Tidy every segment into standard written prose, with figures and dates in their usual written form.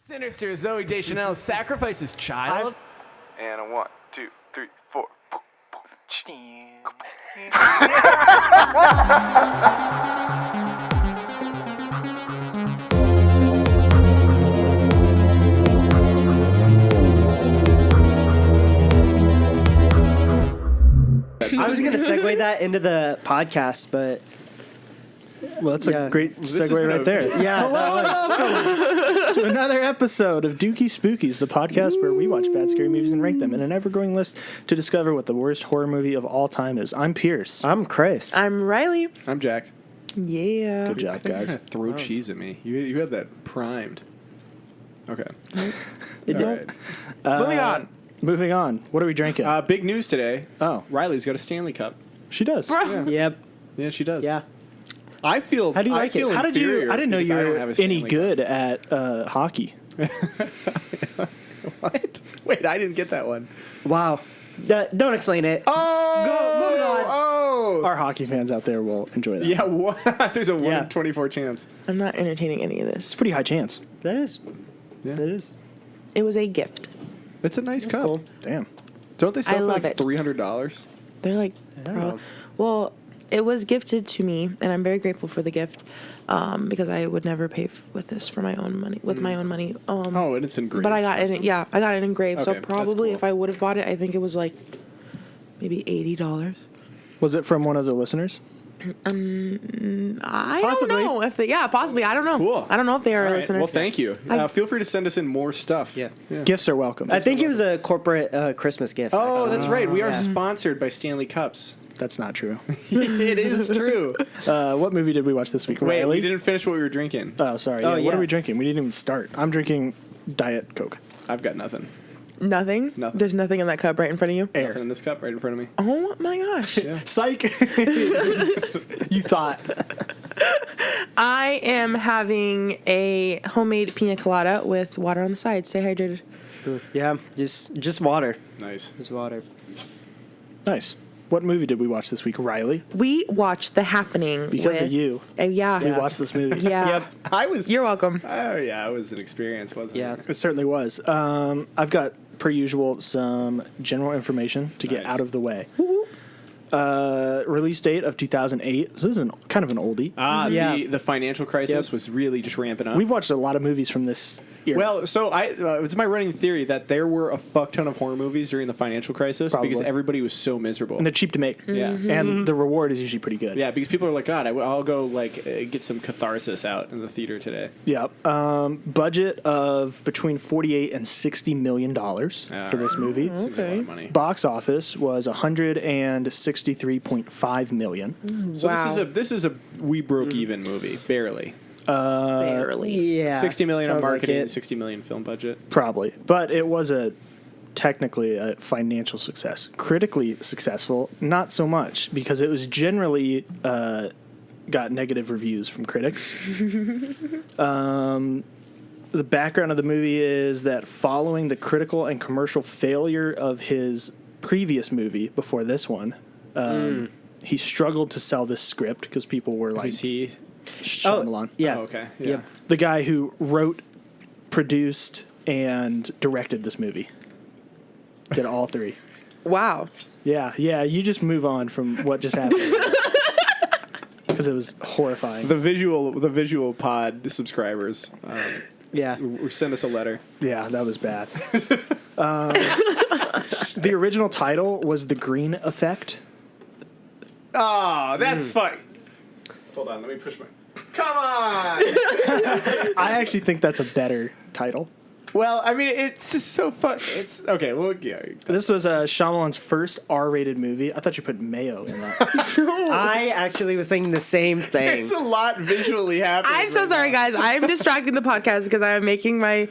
Sinister Zoe Deschanel sacrifices child. And a 1, 2, 3, 4. I was going to segue that into the podcast, but... Well, that's a great segue right there. Yeah. Hello and welcome to another episode of Dookie Spookies, the podcast where we watch bad scary movies and rank them in an ever-growing list to discover what the worst horror movie of all time is. I'm Pierce. I'm Chris. I'm Riley. I'm Jack. Yeah. Good job, I think you're guys. going to throw cheese at me. You had that primed. Okay. It All right. Moving on. Moving on. What are we drinking? Big news today. Oh. Riley's got a Stanley Cup. She does. Bro. Yep. Yeah, she does. Yeah. I feel. How do you I like it? feel How did you? inferior I didn't know because you I were don't have a any Stanley good at hockey. Cup. What? Wait, I didn't get that one. Wow. Don't explain it. Oh, moving on. Oh, Our hockey fans out there will enjoy that. yeah. What? There's a 1 Yeah. in 24 chance. I'm not entertaining any of It's this. a pretty high chance. That is. Yeah. That is. It was a gift. It's a nice cup. cool. Damn. Don't they sell I for love like it. $300? They're like, bro. Well, it was gifted to me, and I'm very grateful for the gift because I would never pay with this for my own money. With my own money. Oh, and it's engraved. But I got it. Yeah, I got it engraved. Okay, so that's probably cool. if I would have bought it, I think it was like maybe $80. Was it from one of the listeners? I Possibly. don't know if they. Yeah, possibly. I don't know. Cool. I don't know if they are All a right. listener. Well, thank you. Feel free to send us in more stuff. Yeah. Gifts are welcome. I think it was a corporate Christmas gift. Oh, actually. that's right. We are Yeah. sponsored by Stanley Cups. That's not true. It is true. What movie did we watch this week? Wait, Riley? we didn't finish what we were drinking. Oh, sorry. Oh, Yeah, What yeah. are we drinking? We didn't even start. I'm drinking Diet Coke. I've got nothing. Nothing. Nothing. There's nothing in that cup right in front of you. Nothing in this cup right in front of me. Oh my gosh. Psych. You thought. I am having a homemade pina colada with water on the side. Stay hydrated. Yeah. Just water. Nice. Just water. Nice. What movie did we watch this week, Riley? We watched The Happening. Because of with, you. Yeah. We watched this movie. Yeah. Yep. I was. You're welcome. Oh yeah, it was an experience, wasn't Yeah. it? It certainly was. I've got, per usual, some general information to get Nice. out of the way. Release date of 2008. So this is kind of an oldie. Yeah. The financial crisis Yep. was really just ramping up. We've watched a lot of movies from this era. Well, so it's my running theory that there were a fuck ton of horror movies during the financial crisis because Probably. everybody was so miserable. and they're cheap to make. Yeah. And the reward is usually pretty good. Yeah, because people are like, God, I'll go get some catharsis out in the theater today. Yeah. Budget of between $48 and $60 million for this movie. Seems like a lot of money. Box office was $163.5 million. So Wow. this is a we broke even movie, barely. Barely. Yeah. 60 million on Sounds like marketing, it. 60 million film budget. Probably. But it was technically a financial success. Critically successful, not so much, because it was generally got negative reviews from critics. The background of the movie is that following the critical and commercial failure of his previous movie before this one, he struggled to sell this script because people were like, Who's he? Shyamalan. Yeah. Oh, okay. Yeah. Yep. The guy who wrote, produced, and directed this movie. Did all three. Wow. Yeah, you just move on from what just happened. Because it was horrifying. The visual pod subscribers Yeah. send us a letter. Yeah, that was bad. The original title was The Green Effect. Oh, that's fine. Hold on, let me push my. Come on. I actually think that's a better title. Well, I mean, it's just so fun. It's okay. Well, yeah. This was Shyamalan's first R-rated movie. I thought you put mayo in that. I actually was thinking the same thing. It's a lot visually happening. I'm so right sorry, now. guys. I'm distracting the podcast because I am making my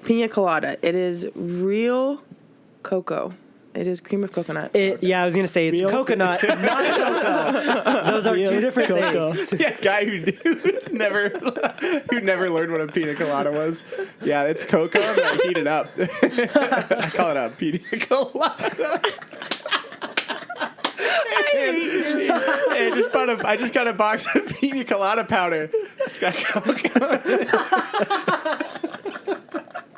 pina colada. It is real cocoa. It is cream of coconut. Yeah, I was gonna say it's Real? coconut, not cocoa. Those are two different Cocoa. things. Yeah, guy who's never learned what a pina colada was. Yeah, it's cocoa and I heat it up. I call it a pina colada. I just got a box of pina colada powder. It's got cocoa.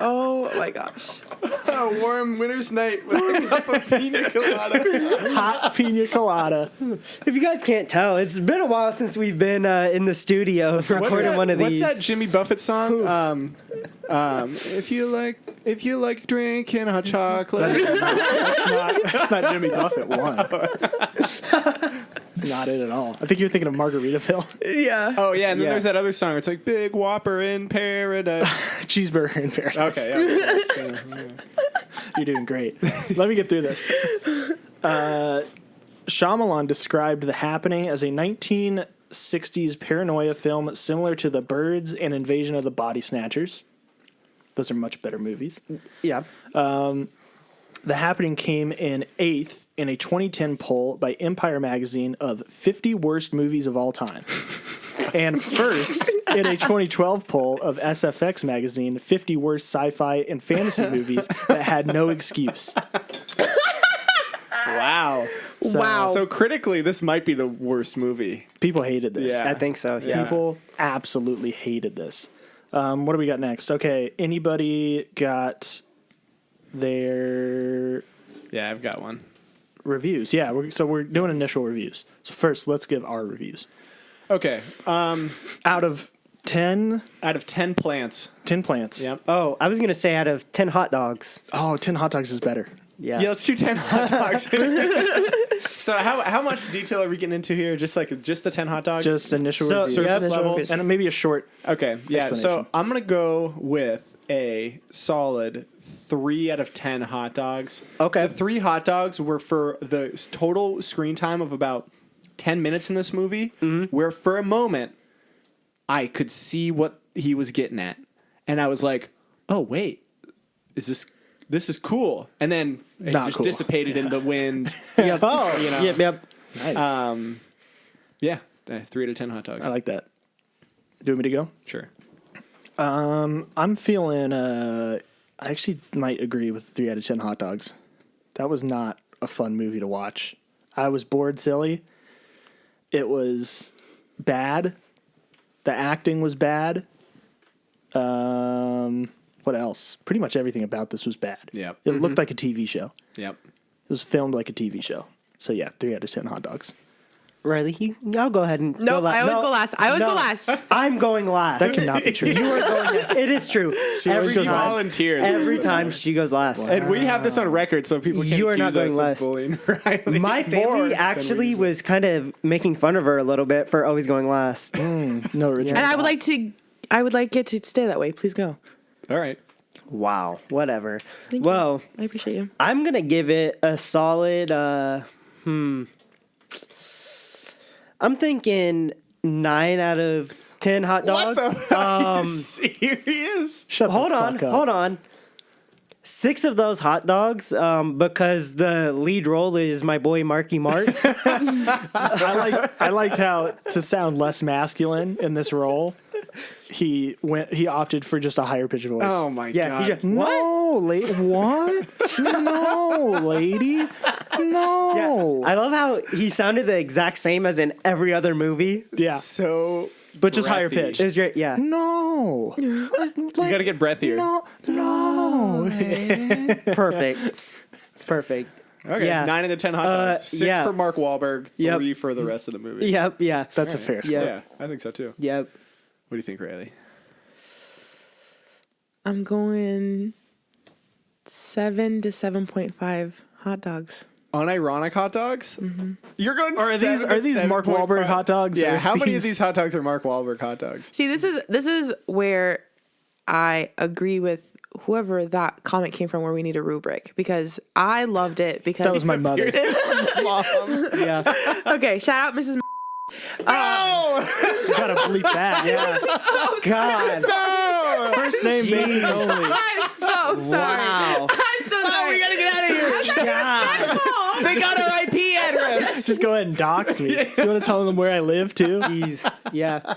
Oh my gosh. A warm winter's night with a cup of pina colada. Hot pina colada. If you guys can't tell, it's been a while since we've been in the studio recording one of these. What's that Jimmy Buffett song? If you like drinking hot chocolate. That's not Jimmy Buffett one. It's not it at all. I think you're thinking of Margaritaville. Yeah. Oh yeah, and then Yeah. there's that other song. It's like Big Whopper in Paradise. Cheeseburger in paradise. Okay, yeah. You're doing great. Let me get through this. Shyamalan described The Happening as a 1960s paranoia film similar to The Birds and Invasion of the Body Snatchers. Those are much better movies. Yeah. The Happening came in 8th in a 2010 poll by Empire magazine of 50 worst movies of all time. And first in a 2012 poll of SFX magazine, 50 worst sci-fi and fantasy movies that had no excuse. Wow. Wow. So critically, this might be the worst movie. People hated this. Yeah. I think so. Yeah. People absolutely hated this. What do we got next? Okay, anybody got their Yeah, I've got one. reviews? Yeah, we're doing initial reviews. So first, let's give our reviews. Okay. Out of 10 Out of 10 plants. plants. Yep. Oh, I was gonna say out of 10 hot dogs. Oh, 10 hot dogs is better. Yeah. Yeah, let's do 10 hot dogs. So how much detail are we getting into here? Just the 10 hot dogs? Just initial So- reviews. yeah, Surface initial level? reviews. And maybe a short. Okay, yeah. So Explanation. I'm going to go with a solid 3 out of 10 hot dogs. Okay. The 3 hot dogs were for the total screen time of about 10 minutes in this movie, where for a moment I could see what he was getting at. And I was like, oh, wait, this is cool. And then it Not just cool. dissipated in the wind. Yep. Oh, you know. Yep. Nice. Yeah, 3 out of 10 hot dogs. I like that. Do you want me to go? Sure. I'm feeling, I actually might agree with 3 out of 10 hot dogs. That was not a fun movie to watch. I was bored silly. It was bad. The acting was bad. What else? Pretty much everything about this was bad. Yep. It looked like a TV show. Yep. It was filmed like a TV show. So yeah, 3 out of 10 hot dogs. Riley, I'll go ahead and Nope, go I always go last. I always go last. I'm going last. That cannot be true. You are going last. It is true. always goes last. Volunteered. Every time she goes last. And we have this on record, so people can't You are not accuse going us last. of bullying Riley. My More family than actually we do. was kind of making fun of her a little bit for always going last. No original. And I would like it to stay that way. Please go. All right. Wow. Whatever. Thank you. Well, I appreciate you. I'm going to give it a solid, I'm thinking 9 out of 10 hot dogs. Are you serious? Shut Hold the on. fuck up. Hold on. 6 of those hot dogs, because the lead role is my boy Marky Mark. I liked how, to sound less masculine in this role, he opted for just a higher pitch voice. Oh my Yeah, god. he just- No, what? No, lady. No. I love how he sounded the exact same as in every other movie. Yeah, So but just higher breathy. pitch. It was great. Yeah. No. You gotta get breathier. No. Perfect. Perfect. Okay. Yeah. 9 of the 10 hot dogs. 6 yeah. for Mark Wahlberg. 3 Yep. for the rest of the movie. Yep. Yeah. That's a fair score. Yeah. Yeah, I think so too. Yep. What do you think, Riley? I'm going 7 to 7.5 hot dogs. Unironic hot dogs? Mm-hmm. You're going. Are these Mark Wahlberg hot dogs? Yeah. Or How many of these- these hot dogs are Mark Wahlberg hot dogs? See, this is where I agree with whoever that comment came from, where we need a rubric, because I loved it because That was my mother. Yeah. Okay, shout out Mrs. You gotta bleep that. Yeah. God. First name basis only. I'm so sorry. Wow. I'm so sorry. We gotta get out of here. God. They got our IP address. Just go ahead and dox me. You want to tell them where I live too? Yeah.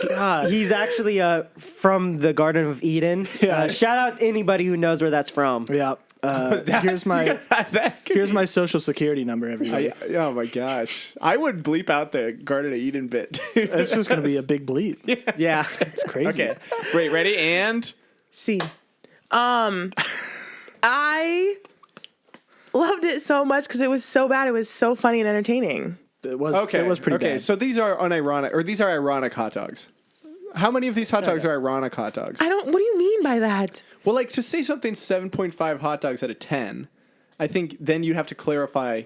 God. He's actually from the Garden of Eden. Yeah. Shout out anybody who knows where that's from. Yeah. Here's my social security number, everybody. Oh my gosh. I would bleep out the Garden of Eden bit. Too. It's just gonna be a big bleep. Yeah. It's crazy. Okay. Wait, ready? And C. I loved it so much because it was so bad. It was so funny and entertaining. It was Okay. It was pretty okay. bad. So these are unironic, or these are ironic hot dogs. How many of these hot dogs are ironic hot dogs? I don't. What do you mean by that? Well, like to say something 7.5 hot dogs out of 10, I think then you have to clarify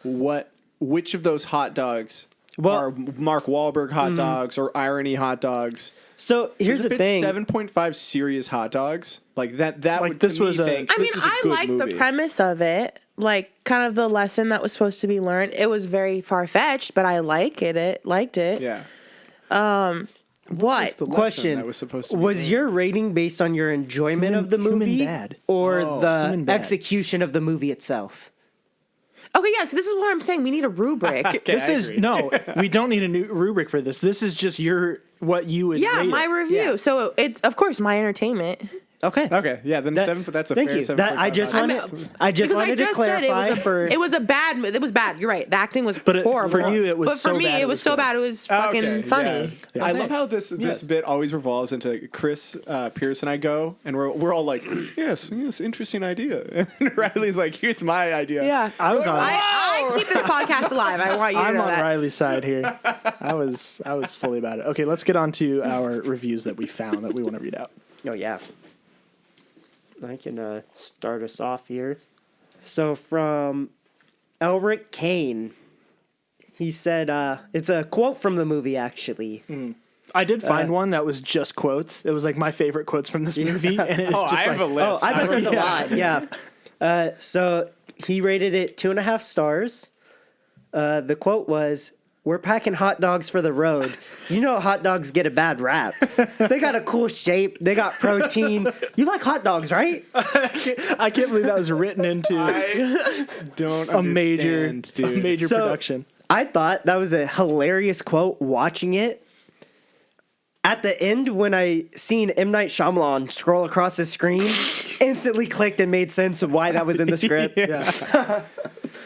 which of those hot dogs are Mark Wahlberg hot dogs or irony hot dogs. So here's the thing. 7.5 serious hot dogs like that. That Like, would this to was me a- think I mean, this is a I good like movie. the premise of it, like kind of the lesson that was supposed to be learned. It was very far fetched, but I liked it. Yeah. What? The lesson Question: that was supposed to be Was your rating based on your enjoyment of the Human movie bad. or the Human bad. execution of the movie itself? Okay, yeah. So this is what I'm saying. We need a rubric. This is no. We don't need a new rubric for this. This is just what you would. Yeah, rate my it. review. Yeah. So it's of course my entertainment. Okay. Okay, yeah, then that's a thank fair you. 7.5 That I just hot wanted. dog. I just Because I wanted to just said clarify. it was a bad. It was bad. You're right. The acting was But horrible. for you, it was But for so me, bad it it was was so good. bad. It was fucking Okay, funny. yeah. I love how this bit always revolves into Chris, Pierce, and I go, and we're all like, yes, interesting idea. And Riley's like, here's my idea. Yeah, I was on. I keep this podcast alive. I want you to I'm know on that. Riley's side here. I was fully about it. Okay, let's get on to our reviews that we found that we want to read out. Oh yeah. I can start us off here. So from Elric Kane, he said, it's a quote from the movie actually. I did find one that was just quotes. It was like my favorite quotes from this movie, and it's just I have like, a list. Oh, I bet there's a Yeah. lot. Yeah. So he rated it 2.5 stars. The quote was, "We're packing hot dogs for the road. You know hot dogs get a bad rap. They got a cool shape. They got protein. You like hot dogs, right?" I can't believe that was written into Don't a major dude. So- production. I thought that was a hilarious quote watching it. At the end, when I seen M. Night Shyamalan scroll across the screen, instantly clicked and made sense of why that was in the script.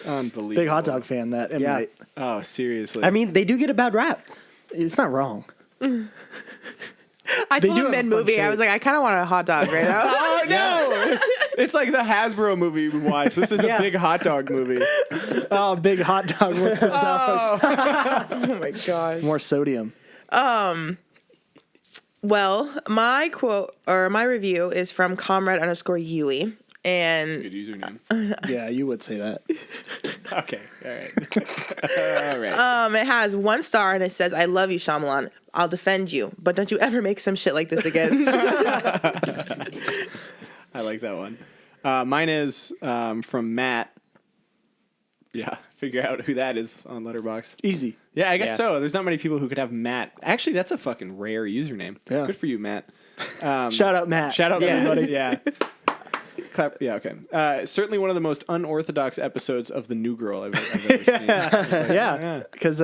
Unbelievable. Big hot dog fan. That M. Yeah. Night. Oh, seriously. I mean, they do get a bad rap. It's not wrong. I They told do him have a mid fun movie. I shape. was like, I kind of want a hot dog right now. oh no! It's like the Hasbro movie we watched. This is Yeah. a big hot dog movie. Oh, big hot dog wants to sell us Oh my gosh. more sodium. Well, my quote or my review is from Comrade_Yui. And Good username. Yeah, you would say that. Okay, all right. All right. it has 1 star and it says, "I love you, Shyamalan. I'll defend you, but don't you ever make some shit like this again." I like that one. Mine is from Matt. Yeah, figure out who that is on Letterboxd. Easy. Yeah, I guess Yeah. so. There's not many people who could have Matt. Actually, that's a fucking rare username. Yeah. Good for you, Matt. Shout out, Matt. Shout out to Yeah. everybody. Yeah. Clap. Yeah, okay. Certainly one of the most unorthodox episodes of The New Girl I've ever seen. Yeah, because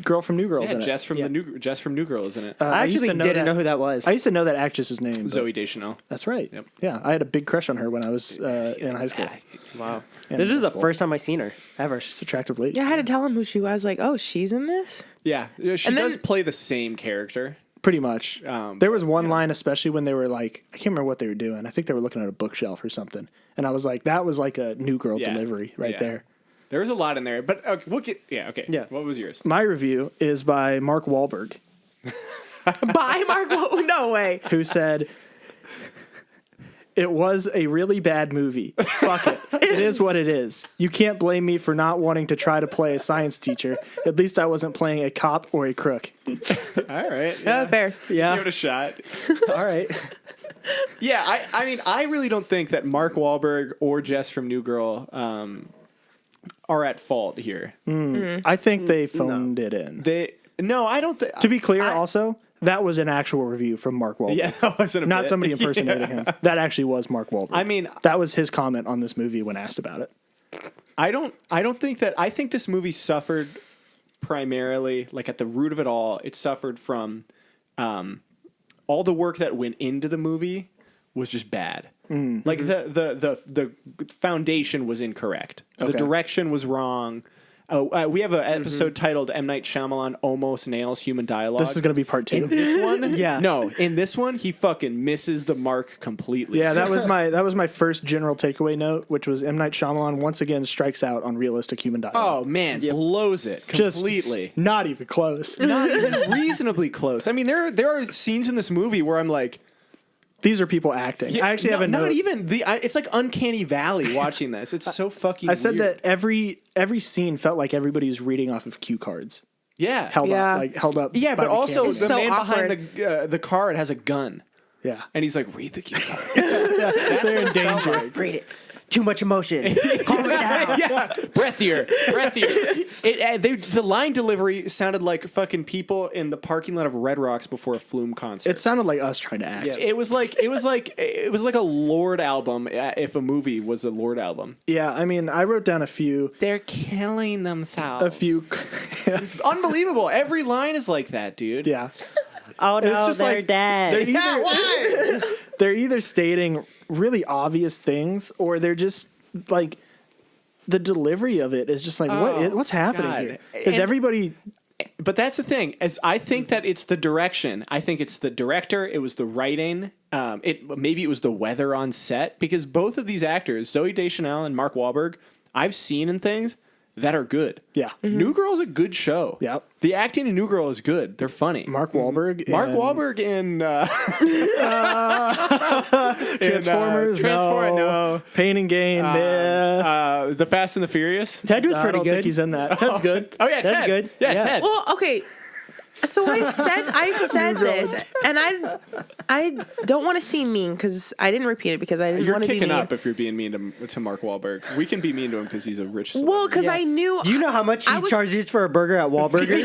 girl from New Girl's Yeah, in it. Jess from New Girl, isn't it? I used actually to know didn't that- know who that was. I used to know that actress's name. but- Zooey Deschanel. That's right. Yep. Yeah, I had a big crush on her when I was in high school. Wow. Yeah, This is the middle first time I seen her ever. She's attractive lady. Yeah, I had to tell him who she was. I was like, "Oh, she's in this." Yeah, she And then- does play the same character. Pretty much. Um, There was one line, especially when they were like, I can't remember what they were doing. I think they were looking at a bookshelf or something. And I was like, that was like a New Girl Yeah. delivery right Yeah. there. There was a lot in there, but okay, we'll get. Yeah, okay. Yeah. What was yours? My review is by Mark Wahlberg, Bye, Mark. No way. who said, "It was a really bad movie. Fuck it. It is what it is. You can't blame me for not wanting to try to play a science teacher. At least I wasn't playing a cop or a crook." All right. Oh, fair. Give it Yeah. a shot. All right. Yeah, I mean, I really don't think that Mark Wahlberg or Jess from New Girl are at fault here. I think they phoned it in. No, I don't think. To be clear, also, that was an actual review from Mark Wahlberg. Yeah, that wasn't a Not bit. somebody impersonating him. That actually was Mark Wahlberg. I mean, that was his comment on this movie when asked about it. I don't think that. I think this movie suffered primarily, like at the root of it all, it suffered from all the work that went into the movie was just bad. Like the foundation was incorrect. The Okay. direction was wrong. We have an episode titled M. Night Shyamalan Almost Nails Human Dialogue. This is going to be part 2. In this one, Yeah. no, in this one, he fucking misses the mark completely. Yeah, that was my first general takeaway note, which was M. Night Shyamalan once again strikes out on realistic human dialogue. Oh man, blows it Just completely. not even close. Not even reasonably close. I mean, there are scenes in this movie where I'm like, These are people acting. I actually have a note. not even it's like Uncanny Valley watching this. It's so fucking. I said weird. that every scene felt like everybody was reading off of cue cards, Yeah, held Yeah. up. yeah, by but the also camera. It's the so man awkward. behind the car it has a gun, yeah, and he's like, read the cue card. they're in danger. Read it. Too much emotion. Calm it down. Yeah, breathier. The line delivery sounded like fucking people in the parking lot of Red Rocks before a Flume concert. It sounded like us trying to act. Yeah. It was like a Lord album if a movie was a Lord album. Yeah, I mean, I wrote down a few. They're killing themselves. A few. Unbelievable. Every line is like that, dude. Yeah. Oh no, It's just they're like- dead. Yeah, why? They're either stating really obvious things or they're just like the delivery of it is just like what's happening God. here? Is And- everybody But that's the thing. As I think that it's the direction. I think it's the director. It was the writing. Maybe it was the weather on set because both of these actors, Zooey Deschanel and Mark Wahlberg, I've seen in things that are good. Yeah. New Girl's a good show. Yep. The acting in New Girl is good. They're funny. Mark Wahlberg? Mark and Wahlberg in Transformers? No. Pain and Gain? Yeah. The Fast and the Furious. Ted was I pretty don't think good. he's in that. Ted's good. Oh yeah, That's Ted. good. Yeah, Yeah. Ted. Well, okay. So I said this, and I don't want to seem mean because I didn't repeat it because I didn't You're want to be kicking mean. up if you're being mean to Mark Wahlberg. We can be mean to him because he's a rich. Well, celebrity. because I knew. Do you know how much I he was- charges for a burger at Wahlburgers?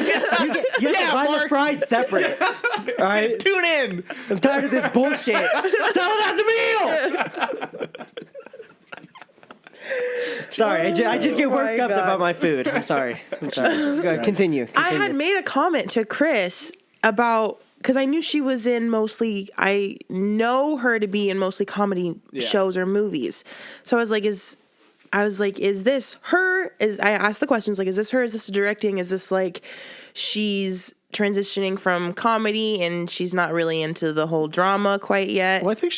You have to buy the fries separate. All right? Tune in. I'm tired of this bullshit. Sell it as a meal. Sorry, I just get worked my up God. about my food. I'm sorry. Just go ahead, continue. I had made a comment to Chris about because I knew she was in mostly. I know her to be in mostly comedy shows or movies. So I was like, is this her? I asked the questions like, is this her? Is this directing? Is this like she's transitioning from comedy and she's not really into the whole drama quite yet? Well, I think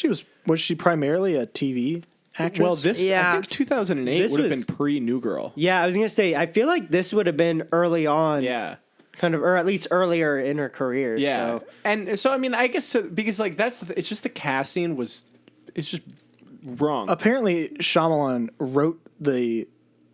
was she primarily a TV actress? Well, I Yeah. think 2008 This would have was- been pre New Girl. Yeah, I was gonna say. I feel like this would have been early on, Yeah. kind of, or at least earlier in her career. Yeah. So. And so I mean, I guess because like it's just the casting it's just wrong. apparently Shyamalan wrote the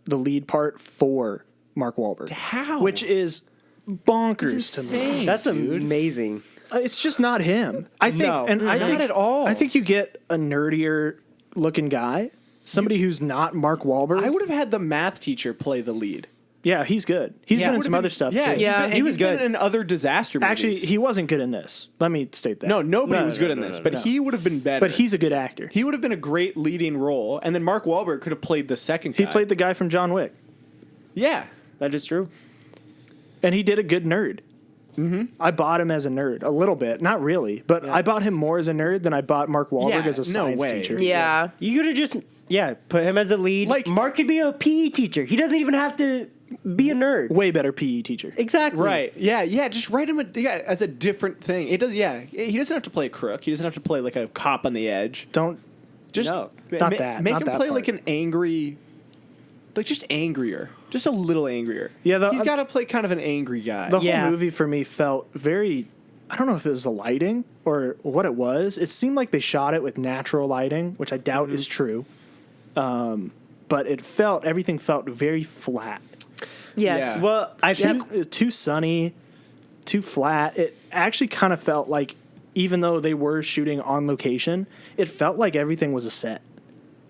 lead part for Mark Wahlberg. How? Which is bonkers to me. That's amazing. It's just not him. I think, No. and I Not think, at all. I think you get a nerdier looking guy, somebody who's not Mark Wahlberg. I would have had the math teacher play the lead. Yeah, he's good. He's been in some other stuff Yeah, too. Yeah. he was was good. good in other disaster movies. Actually, he wasn't good in this. Let me state that. no, nobody No, was no, good in no, this, no, but no. he would have been better. But he's a good actor. he would have been a great leading role, and then Mark Wahlberg could have played the second guy. He played the guy from John Wick, yeah. That is true. and he did a good nerd. Mm-hmm. I bought him as a nerd a little bit, not really, but I bought him more as a nerd than I bought Mark Wahlberg Yeah, as a no science way. teacher. Yeah. You could have just put him as a lead. Like- Mark could be a PE teacher. He doesn't even have to be a nerd. Way better PE teacher. Exactly. Right. Yeah. Just write him as a different thing. It does. Yeah. He doesn't have to play a crook. He doesn't have to play like a cop on the edge. Don't. Just No. Not that. Make Not him that play part. like an angry, like just angrier, just a little angrier. Yeah, he's got to play kind of an angry guy. The Yeah. whole movie for me felt very. I don't know if it was the lighting or what it was. It seemed like they shot it with natural lighting, which I doubt is true. But everything felt very flat. Yes. Yeah. Well, I think It was too sunny, too flat. It actually kind of felt like, even though they were shooting on location, it felt like everything was a set.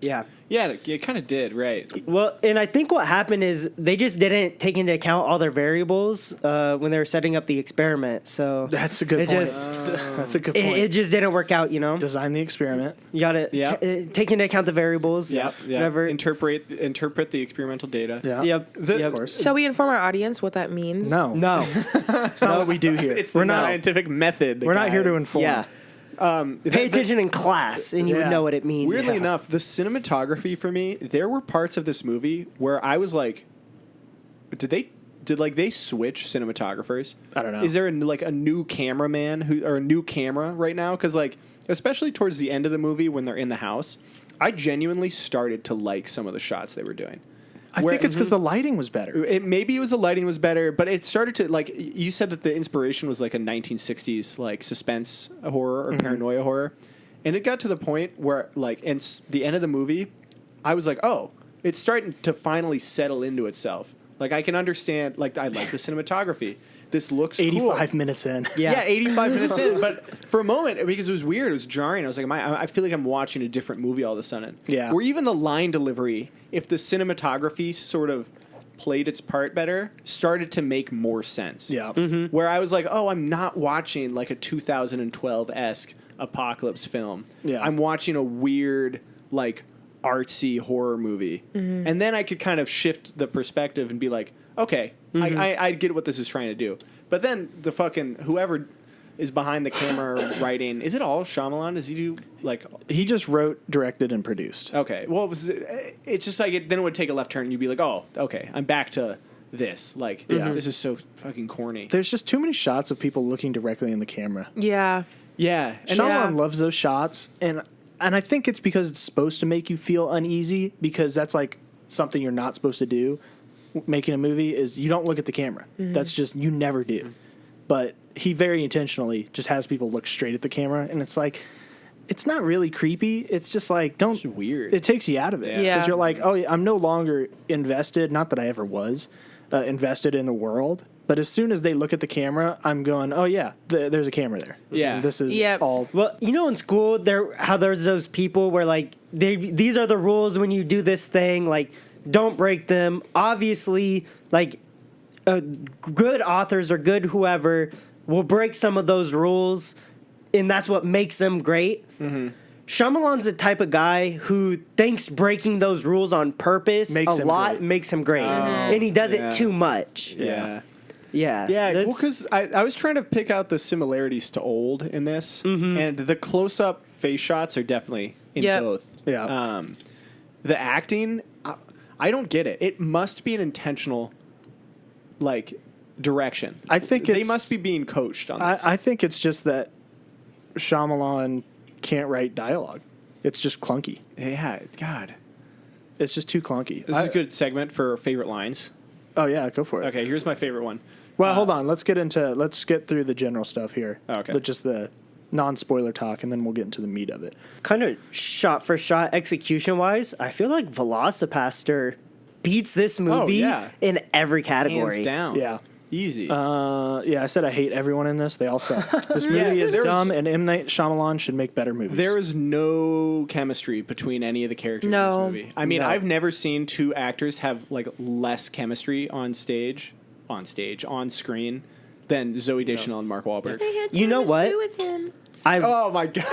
yeah. Yeah, it kind of did. Right. Well, and I think what happened is they just didn't take into account all their variables when they were setting up the experiment. So That's a good it point. just That's a good point. it just didn't work out. You know, Design the experiment. you gotta Yep. take into account the variables. Yeah. Whatever. Interpret the experimental data. Yeah. Yep. The- yep. Of course. Shall we inform our audience what that means? No. No. That's not what we do here. It's the we're not. scientific method. We're not here to guys. inform. Yeah. Pay attention in class, and you would Yeah. know what it means. Weirdly enough, the cinematography for me, there were parts of this movie where I was like, did like they switch cinematographers? I don't know. Is there like a new cameraman or a new camera right now? Because like especially towards the end of the movie when they're in the house, I genuinely started to like some of the shots they were doing. I think it's because the lighting was better. Maybe it was the lighting was better, but it started to like you said that the inspiration was like a 1960s like suspense horror or paranoia horror, and it got to the point where like the end of the movie, I was like, oh, it's starting to finally settle into itself. Like I can understand. Like I like the cinematography. This looks 85 cool. minutes in. Yeah, 85 minutes in. But for a moment, because it was weird, it was jarring. I was like, I feel like I'm watching a different movie all of a sudden. Yeah. Or even the line delivery, if the cinematography sort of played its part better, started to make more sense. Yeah. Where I was like, oh, I'm not watching like a 2012-esque apocalypse film. Yeah. I'm watching a weird, like, artsy horror movie. And then I could kind of shift the perspective and be like, okay, I get what this is trying to do. But then the fucking whoever is behind the camera writing, is it all Shyamalan? Does he do like? He just wrote, directed, and produced. Okay, well, it's just like then it would take a left turn. And you'd be like, oh, okay, I'm back to this. Like, this is so fucking corny. There's just too many shots of people looking directly in the camera. Yeah. Yeah, and Shyamalan loves those shots, and I think it's because it's supposed to make you feel uneasy, because that's like something you're not supposed to do. Making a movie is you don't look at the camera. That's just you never do. But he very intentionally just has people look straight at the camera, and it's like it's not really creepy. It's just like It's weird. It takes you out of it Yeah. because you're like, oh, I'm no longer invested. Not that I ever was invested in the world. But as soon as they look at the camera, I'm going, oh yeah, there's a camera there. Yeah. And this is Yep. all. Well, you know, in school, there's those people where like these are the rules when you do this thing. Like, don't break them. Obviously, like good authors or good whoever will break some of those rules, and that's what makes them great. Shyamalan's the type of guy who thinks breaking those rules on purpose Makes him great. makes him great, and he does it too much. Yeah. Yeah, Yeah, well, that's- because I was trying to pick out the similarities to old in this, and the close-up face shots are definitely in Yep. both. Yeah. The acting, I don't get it. It must be an intentional, like, direction. I think they it's- must be being coached on this. I think it's just that Shyamalan can't write dialogue. It's just clunky. Yeah, God, It's just too clunky. this is a good segment for favorite lines. Oh yeah, go for it. Okay, here's my favorite one. Well, hold on. Let's get through the general stuff here. Okay. Just the non-spoiler talk, and then we'll get into the meat of it. kind of shot for shot execution wise, I feel like Velocipaster beats this movie yeah. in every category. Hands down. Yeah. Easy. Yeah, I said I hate everyone in this. They all suck. This movie is there's- dumb, and M. Night Shyamalan should make better movies. There is no chemistry between any of the characters in No. this movie. I mean, No. I've never seen two actors have like less chemistry on screen than Zoe Deschanel and Mark Wahlberg. You know what? With him. Oh my god,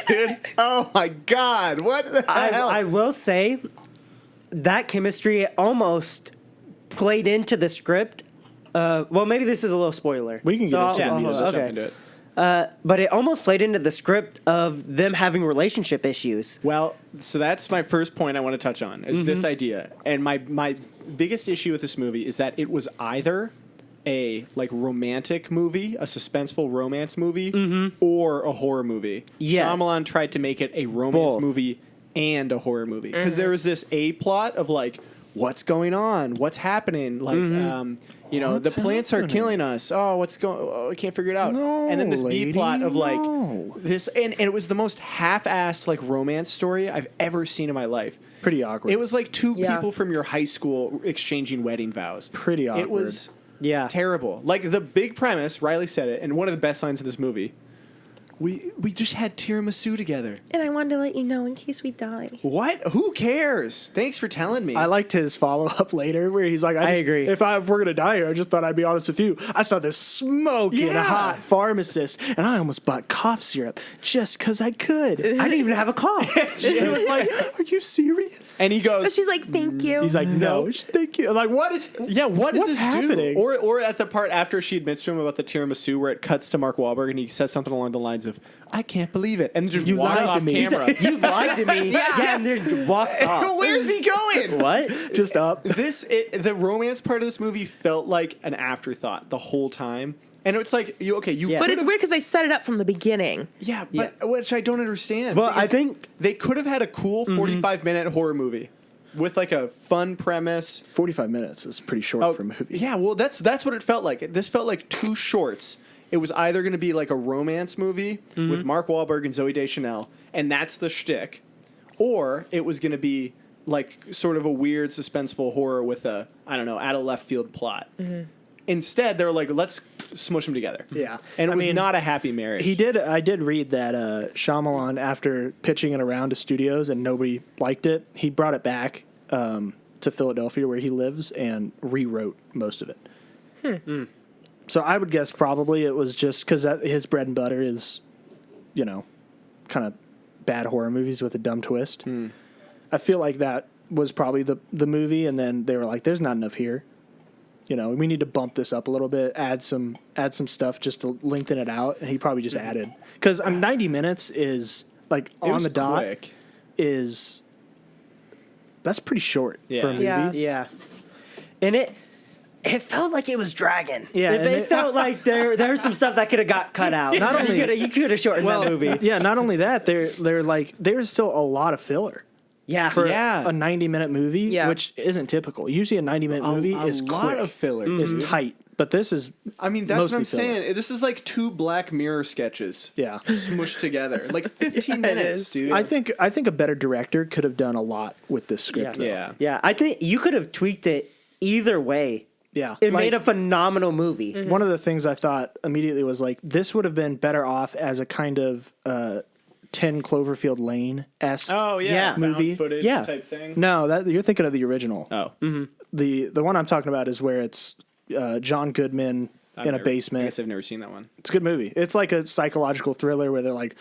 dude! Oh my god, what the hell? I will say that chemistry almost played into the script. Well, maybe this is a little spoiler. We can get into yeah, it. let's okay. jump into it. But it almost played into the script of them having relationship issues. Well, so that's my first point I want to touch on is this idea, and my biggest issue with this movie is that it was either a like romantic movie, a suspenseful romance movie, or a horror movie. Yes. Shyamalan tried to make it a romance Both. movie and a horror movie because there was this A plot of like what's going on, what's happening, like you know the plants are killing us. Oh, what's going? Oh, I can't figure it out. No, and then this B plot lady, of like no. this, and it was the most half-assed like romance story I've ever seen in my life. Pretty awkward. It was like two Yeah. people from your high school exchanging wedding vows. Pretty awkward. It was Yeah. terrible. Like the big premise, Riley said it, and one of the best lines of this movie. We just had tiramisu together. And I wanted to let you know in case we die. What? Who cares? Thanks for telling me. I liked his follow up later where he's like, I agree. If we're gonna die here, I just thought I'd be honest with you. I saw this smoking Yeah. hot pharmacist, and I almost bought cough syrup just because I could. I didn't even have a cough. It was like, are you serious? and he But goes, she's like, thank you. He's like, no, thank you. I'm like, what is? yeah, what does What's this happening? do? Or at the part after she admits to him about the tiramisu where it cuts to Mark Wahlberg and he says something along the lines lines of "I can't believe it," and just You walks lied to off me. camera. You lied to me. Yeah, and then walks off. Where's he going? What? Just up. The romance part of this movie felt like an afterthought the whole time, and it's like you. Yeah. But it's weird because they set it up from the beginning. Yeah, but which I don't understand. Well, I because think- they could have had a cool 45-minute horror movie with like a fun premise. 45 minutes is pretty short for a movie. Yeah, well, that's what it felt like. This felt like two shorts. It was either going to be like a romance movie with Mark Wahlberg and Zooey Deschanel, and that's the shtick, or it was going to be like sort of a weird suspenseful horror with a, I don't know, out of left field plot. Instead, they were like, let's smush them together. Yeah. And it I was mean, not a happy marriage. I did read that Shyamalan, after pitching it around to studios and nobody liked it, he brought it back to Philadelphia where he lives and rewrote most of it. So I would guess probably it was just because his bread and butter is, kind of bad horror movies with a dumb twist. I feel like that was probably the movie, and then they were like, there's not enough here. We need to bump this up a little bit, add some stuff just to lengthen it out, and he probably just added. Because 90 minutes is, like, It on was the dot, quick. that's pretty short for a Yeah. movie. Yeah. Yeah. And it felt like it was dragging. Yeah, and It felt like there was some stuff that could have got cut out. Not only- you could have shortened that movie. Yeah, not only that, they're like, there's still a lot of filler Yeah. for Yeah. a 90-minute movie, Yeah. which isn't typical. Usually a 90-minute movie is a lot quick, of filler. is tight, but this is I mean, that's what mostly I'm filler. saying. This is like two Black Mirror sketches. Yeah. Smushed together. Like 15 minutes, is. dude. I think a better director could have done a lot with this script. though. Yeah. Yeah. I think you could have tweaked it either way. Yeah. It Like, made a phenomenal movie. one of the things I thought immediately was like, this would have been better off as a kind of 10 Cloverfield Lane-esque yeah. Found movie. footage Yeah. type thing. No, that you're thinking of the original. Oh. The one I'm talking about is where it's John Goodman in a I basement. guess I've never seen that one. It's a good movie. It's like a psychological thriller where they're like,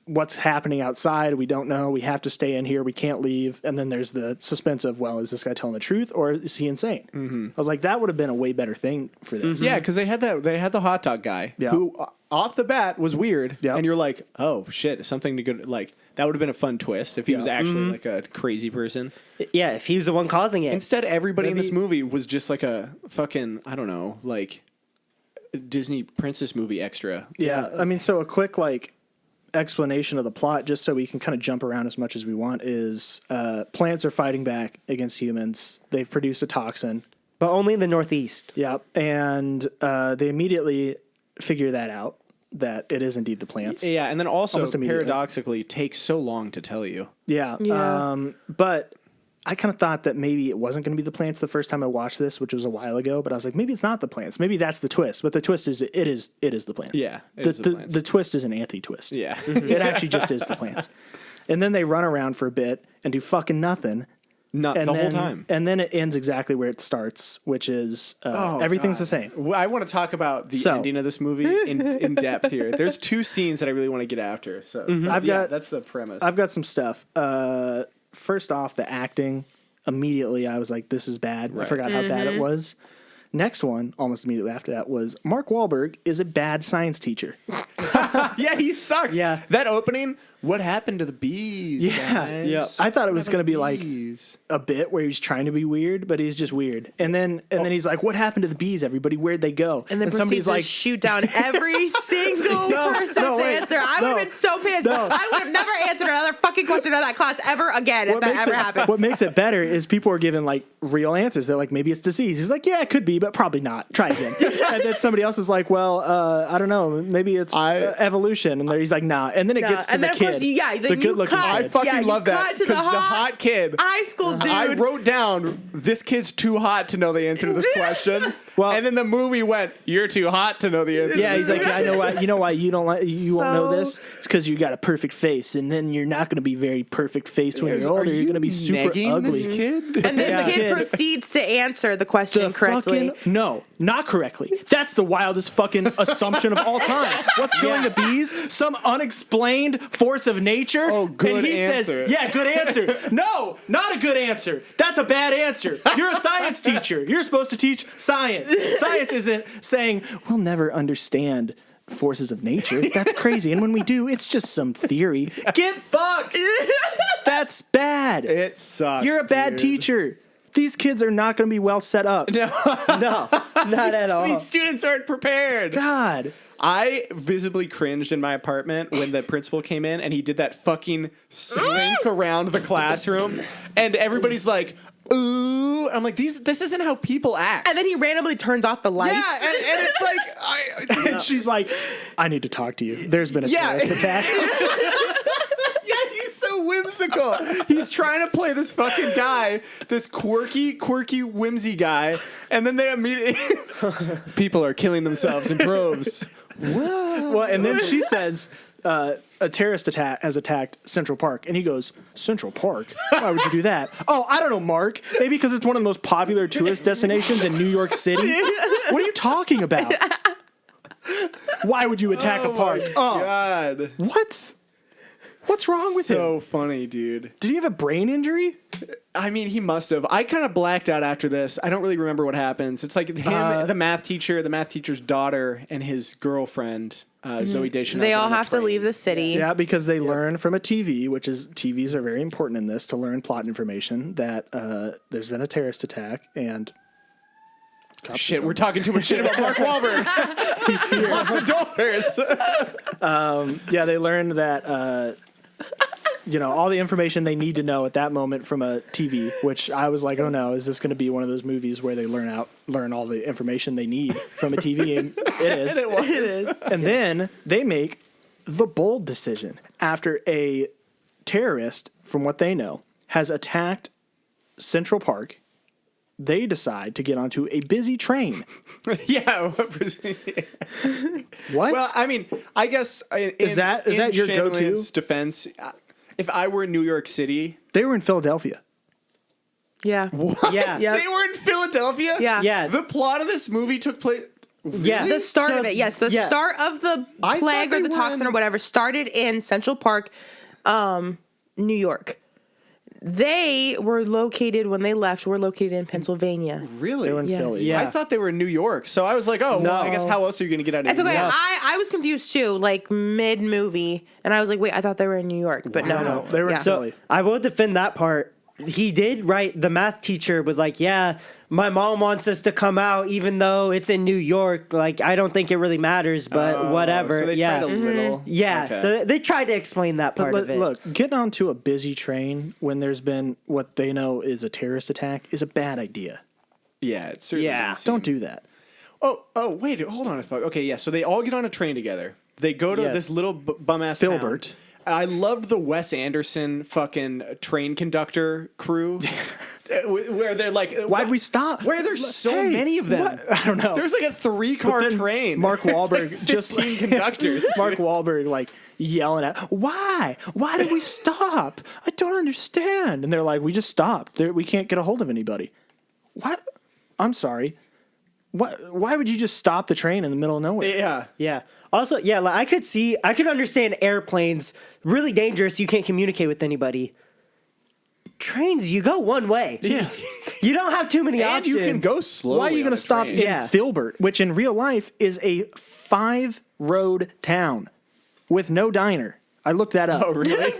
what's happening outside? We don't know. We have to stay in here. We can't leave. And then there's the suspense of, well, is this guy telling the truth or is he insane? I was like, that would have been a way better thing for this. Yeah, because they had the hot dog guy Yeah. who off the bat was weird, Yeah. and you're like, oh shit, something to go like that would have been a fun twist if he was actually like a crazy person. Yeah, if he was the one causing it. Instead, everybody in this Maybe- movie was just like a fucking I don't know, like Disney princess movie extra. Yeah. I mean, so a quick explanation of the plot, just so we can kind of jump around as much as we want, is plants are fighting back against humans. They've produced a toxin. but only in the Northeast. Yep. And they immediately figure that out, that it is indeed the plants. Yeah, and then also Almost immediately. paradoxically takes so long to tell you. Yeah. Yeah. But I kind of thought that maybe it wasn't going to be the plants the first time I watched this, which was a while ago. But I was like, maybe it's not the plants. Maybe that's the twist. But the twist is it is the plants. Yeah, it The, is the the, plants. the twist is an anti-twist. Yeah. It actually just is the plants. And then they run around for a bit and do fucking nothing. Not And the then, whole time. And then it ends exactly where it starts, which is everything's the same. Well, I want to talk about the So- ending of this movie in depth here. There's two scenes that I really want to get after. So that's the premise. I've got some stuff. First off, the acting. Immediately, I was like, this is bad. I forgot how bad it was. Next one, almost immediately after that, was Mark Wahlberg is a bad science teacher. Yeah, he sucks. Yeah. That opening, what happened to the bees? Yeah. guys? Yeah. I thought it was going to be like Bees. a bit where he's trying to be weird, but he's just weird. And then he's like, "What happened to the bees? Everybody, where'd they go?" And then somebody's proceeds to like, shoot down every single person's wait, answer. I would have been so pissed. No. I would have never answered another fucking question in that class ever again if that ever happened. What makes it better is people are given like real answers. They're like, maybe it's disease. He's like, yeah, it could be, but probably not. Try again. And then somebody else is like, well, I don't know. Maybe it's evolution. And he's like, nah. And then it gets to and the then kid. of course, yeah, the then you good-looking cut. I kid. fucking Yeah, you love that cut to because the the hot hot kid. high school dude. I wrote down this kid's too hot to know the answer to this question. Well- and then the movie went, "You're too hot to know the answer." Yeah, to he's this. like, yeah, I know why. You know why you don't like you won't know So- this? It's because you got a perfect face, and then you're not going to be very perfect faced when you're older. You're going to be super negging ugly. this kid? And then Yeah. the kid Kid. proceeds to answer the question The correctly. no, not correctly. That's the wildest fucking assumption of all time. What's killing the bees? Some unexplained force of nature. Oh, good And he answer. says, yeah, good answer. No, not a good answer. That's a bad answer. You're a science teacher. You're supposed to teach science. Science isn't saying we'll never understand forces of nature. That's crazy. And when we do, it's just some theory. Get fucked. That's bad. It sucks. You're a bad dude. teacher. These kids are not going to be well set up. No, not at all. These students aren't prepared. God. I visibly cringed in my apartment when the principal came in and he did that fucking slink around the classroom, and everybody's like, "Ooh!" I'm like, this isn't how people act. And then he randomly turns off the lights. Yeah, and it's like, And she's like, I need to talk to you. There's been a terrorist attack. yeah, he's so whimsical. He's trying to play this fucking guy, this quirky whimsy guy, and then they immediately people are killing themselves in droves. Well, and then she says, a terrorist has attacked Central Park. And he goes, Central Park? Why would you do that? Oh, I don't know, Mark. Maybe because it's one of the most popular tourist destinations in New York City. What are you talking about? Why would you attack a park? Oh, God. what? What's wrong with him? So funny, dude. Did he have a brain injury? I mean, he must have. I kind of blacked out after this. I don't really remember what happens. It's like him, the math teacher's daughter, and his girlfriend, Zoe Deschanel. They all have to leave the city. Yeah, because they learn from a TV, which is TVs are very important in this to learn plot information that there's been a terrorist attack and. Shit, we're talking too much shit about Mark Wahlberg. He's here. Lock the doors. Yeah, they learned that all the information they need to know at that moment from a TV, which I was like, oh no, is this going to be one of those movies where they learn all the information they need from a TV? And it is. It was. It is. And then they make the bold decision after a terrorist, from what they know, has attacked Central Park. They decide to get onto a busy train. Yeah. What? Well, I mean, I guess Is that your go-to? Shyamalan's defense? If I were in New York City, They were in Philadelphia. Yeah. Yeah. Yep. they were in Philadelphia. Yeah. Yeah. The plot of this movie took place. Yeah. The start So- of it, yes. The yeah. start of the I plague thought or the they were toxin in- or whatever started in Central Park, New York. They were located, when they left, were located in Pennsylvania. Really? They were in Yeah. Philly. Yeah. I thought they were in New York, so I was like, oh, well, I guess how else are you going to get out of It's New okay. York? I was confused too, like mid-movie. And I was like, wait, I thought they were in New York. But no. They were in Yeah. Philly. I will defend that part. He did write, the math teacher was like, yeah, my mom wants us to come out even though it's in New York. Like, I don't think it really matters, but whatever. So they yeah. tried a little. Yeah. Okay. So they tried to explain that part of it. Look, getting onto a busy train when there's been what they know is a terrorist attack is a bad idea. Yeah, it certainly Yeah. didn't seem- Don't do that. Oh, wait, hold on a fuck. Okay, yeah, so they all get on a train together. They go to Yes. this little bum-ass Filbert. town. I love the Wes Anderson fucking train conductor crew, where they're like, Why'd we stop? Where there's so Hey, many of them. what? I don't know. There's like a 3-car But then train. Mark Wahlberg It's like just 15 conductors. Mark Wahlberg like yelling at, why? Why did we stop? I don't understand. And they're like, we just stopped. We can't get a hold of anybody. What? I'm sorry. Why would you just stop the train in the middle of nowhere? Yeah. Yeah. Also, yeah, like I could understand airplanes, really dangerous. You can't communicate with anybody. Trains, you go one way. Yeah. You don't have too many And options. you can go slowly. Why are you going to stop in Yeah. Filbert, which in real life is a 5-road town with no diner? I looked that up. Oh, really?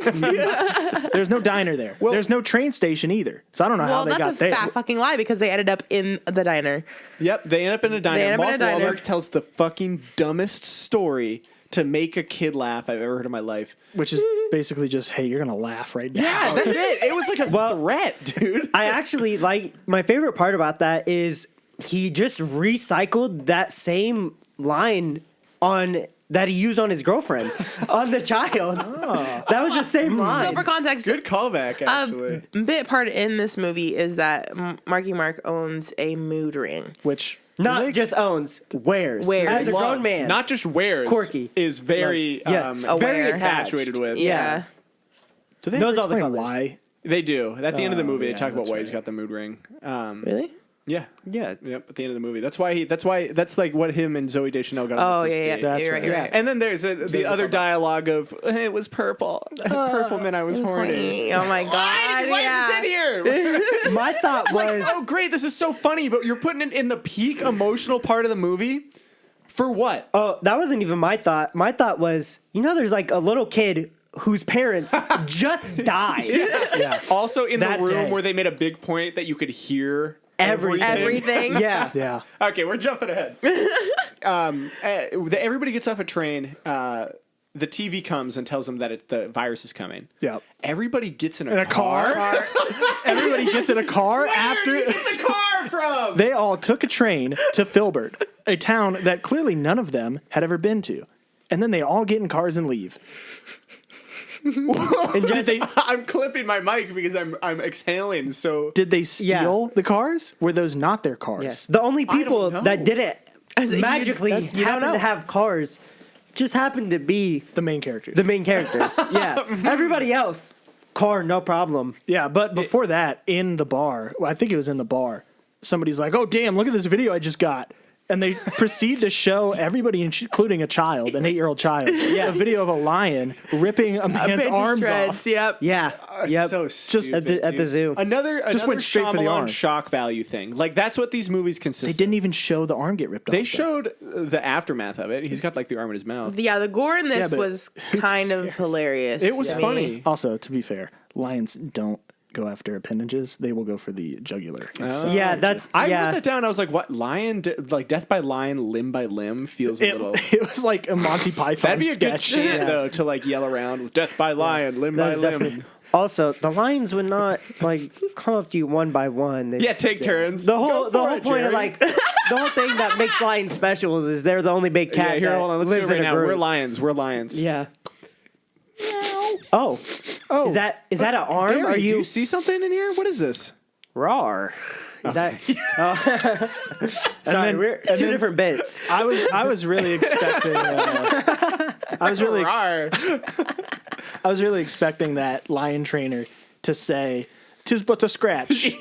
There's no diner there. There's no train station either. So I don't know how Well, they got that's a there. fat fucking lie because they ended up in the diner. Yep, they end up in a diner. They end up Mark in a diner. Wahlberg tells the fucking dumbest story to make a kid laugh I've ever heard in my life. Which is basically just, hey, you're gonna laugh right now. Yeah, that's it. It was like a threat, dude. I actually like my favorite part about that is he just recycled that same line that he used on his girlfriend on the child. That was the same line. So for context, Good callback, actually. a bit part in this movie is that Marky Mark owns a mood ring. Which Not just owns, wears. Wears. As a grown Loves, man. not just wears. Quirky. Is very Yeah. Very Aware. attached. infatuated with. Yeah. do they Knows ever all the explain colors. why? They do. At the end of the movie, yeah, they talk about that's why he's right. got the mood ring. Really? Yeah. Yeah. Yep. At the end of the movie, that's like what him and Zoe Deschanel got. On Oh, the first yeah, yeah. date. That's You're right. right. You're right. And then there's the other dialogue of it was purple. Purple meant I was horny. Oh my god! Why yeah. is this in here? My thought was Oh, great! This is so funny, but you're putting it in the peak emotional part of the movie. For what? Oh, that wasn't even my thought. My thought was, there's like a little kid whose parents just died. Yeah. Also in the That room day. where they made a big point that you could hear Everything. Yeah. Yeah. Okay, we're jumping ahead. Everybody gets off a train. The TV comes and tells them that the virus is coming. Yeah. Everybody gets in In a car? Everybody gets in a car after. Where did you get the car from? They all took a train to Filbert, a town that clearly none of them had ever been to. And then they all get in cars and leave. And just, I'm clipping my mic because I'm exhaling. So Did they steal the cars? Were those not their cars? yeah. The only people know. that didn't magically you don't happen know. to have cars just happened to be The main characters. the main characters. Yeah. Everybody else, car, no problem. Yeah, but before that, in the bar, I think it was in the bar, somebody's like, oh, damn, look at this video I just got. And they proceed to show everybody, including a child, an 8-year-old child, a video of a lion ripping a man's Into arms shreds. off. Yep. Yeah. Yep. So stupid, at the dude. zoo. Another went straight for the Shyamalan arm. shock value thing. Like that's what these movies They consist of. didn't even show the arm get ripped off. They though. showed the aftermath of it. He's got like the arm in his mouth. Yeah, the gore in this but was kind of hilarious. It was to me. funny. Also, to be fair, lions don't go after appendages. They will go for the jugular. Yeah, that's I yeah. wrote that down. I was like, "What lion? Like death by lion, limb by limb feels a little." It was like a Monty Python That'd be a good sketch. chant though to like yell around with death by lion, limb by That's limb. definitely. Also, the lions would not like come up to you one by one. They, Yeah, take turns. The whole Go for point it, Jerry. of like the whole thing that makes lions special is they're the only big cat Yeah, here, that hold on. Let's do lives it right in a now. group. We're lions. We're lions. Yeah. Oh, Oh, is that an arm? Barry, Are do you you see something in here? What is this? rawr? Is that? Oh. Sorry, we're two different bits. I was really expecting. I was really expecting that lion trainer to say, "'Tis but a scratch,"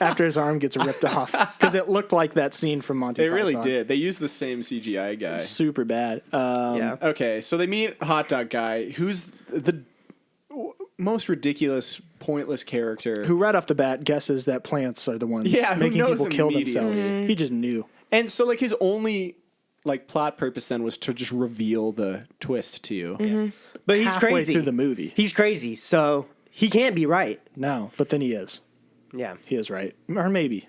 after his arm gets ripped off, because it looked like that scene from Monty They Python. really did. They used the same CGI guy. Super bad. Yeah. Okay, so they meet Hot Dog Guy, who's the most ridiculous, pointless character. Who right off the bat guesses that plants are the ones Yeah, who making knows people kill immediately. themselves. He just knew. And so, like, his only like plot purpose then was to just reveal the twist to you. But he's Halfway crazy. through the movie. He's crazy, so he can't be right. No, but then he is. Yeah. He is right. Or maybe.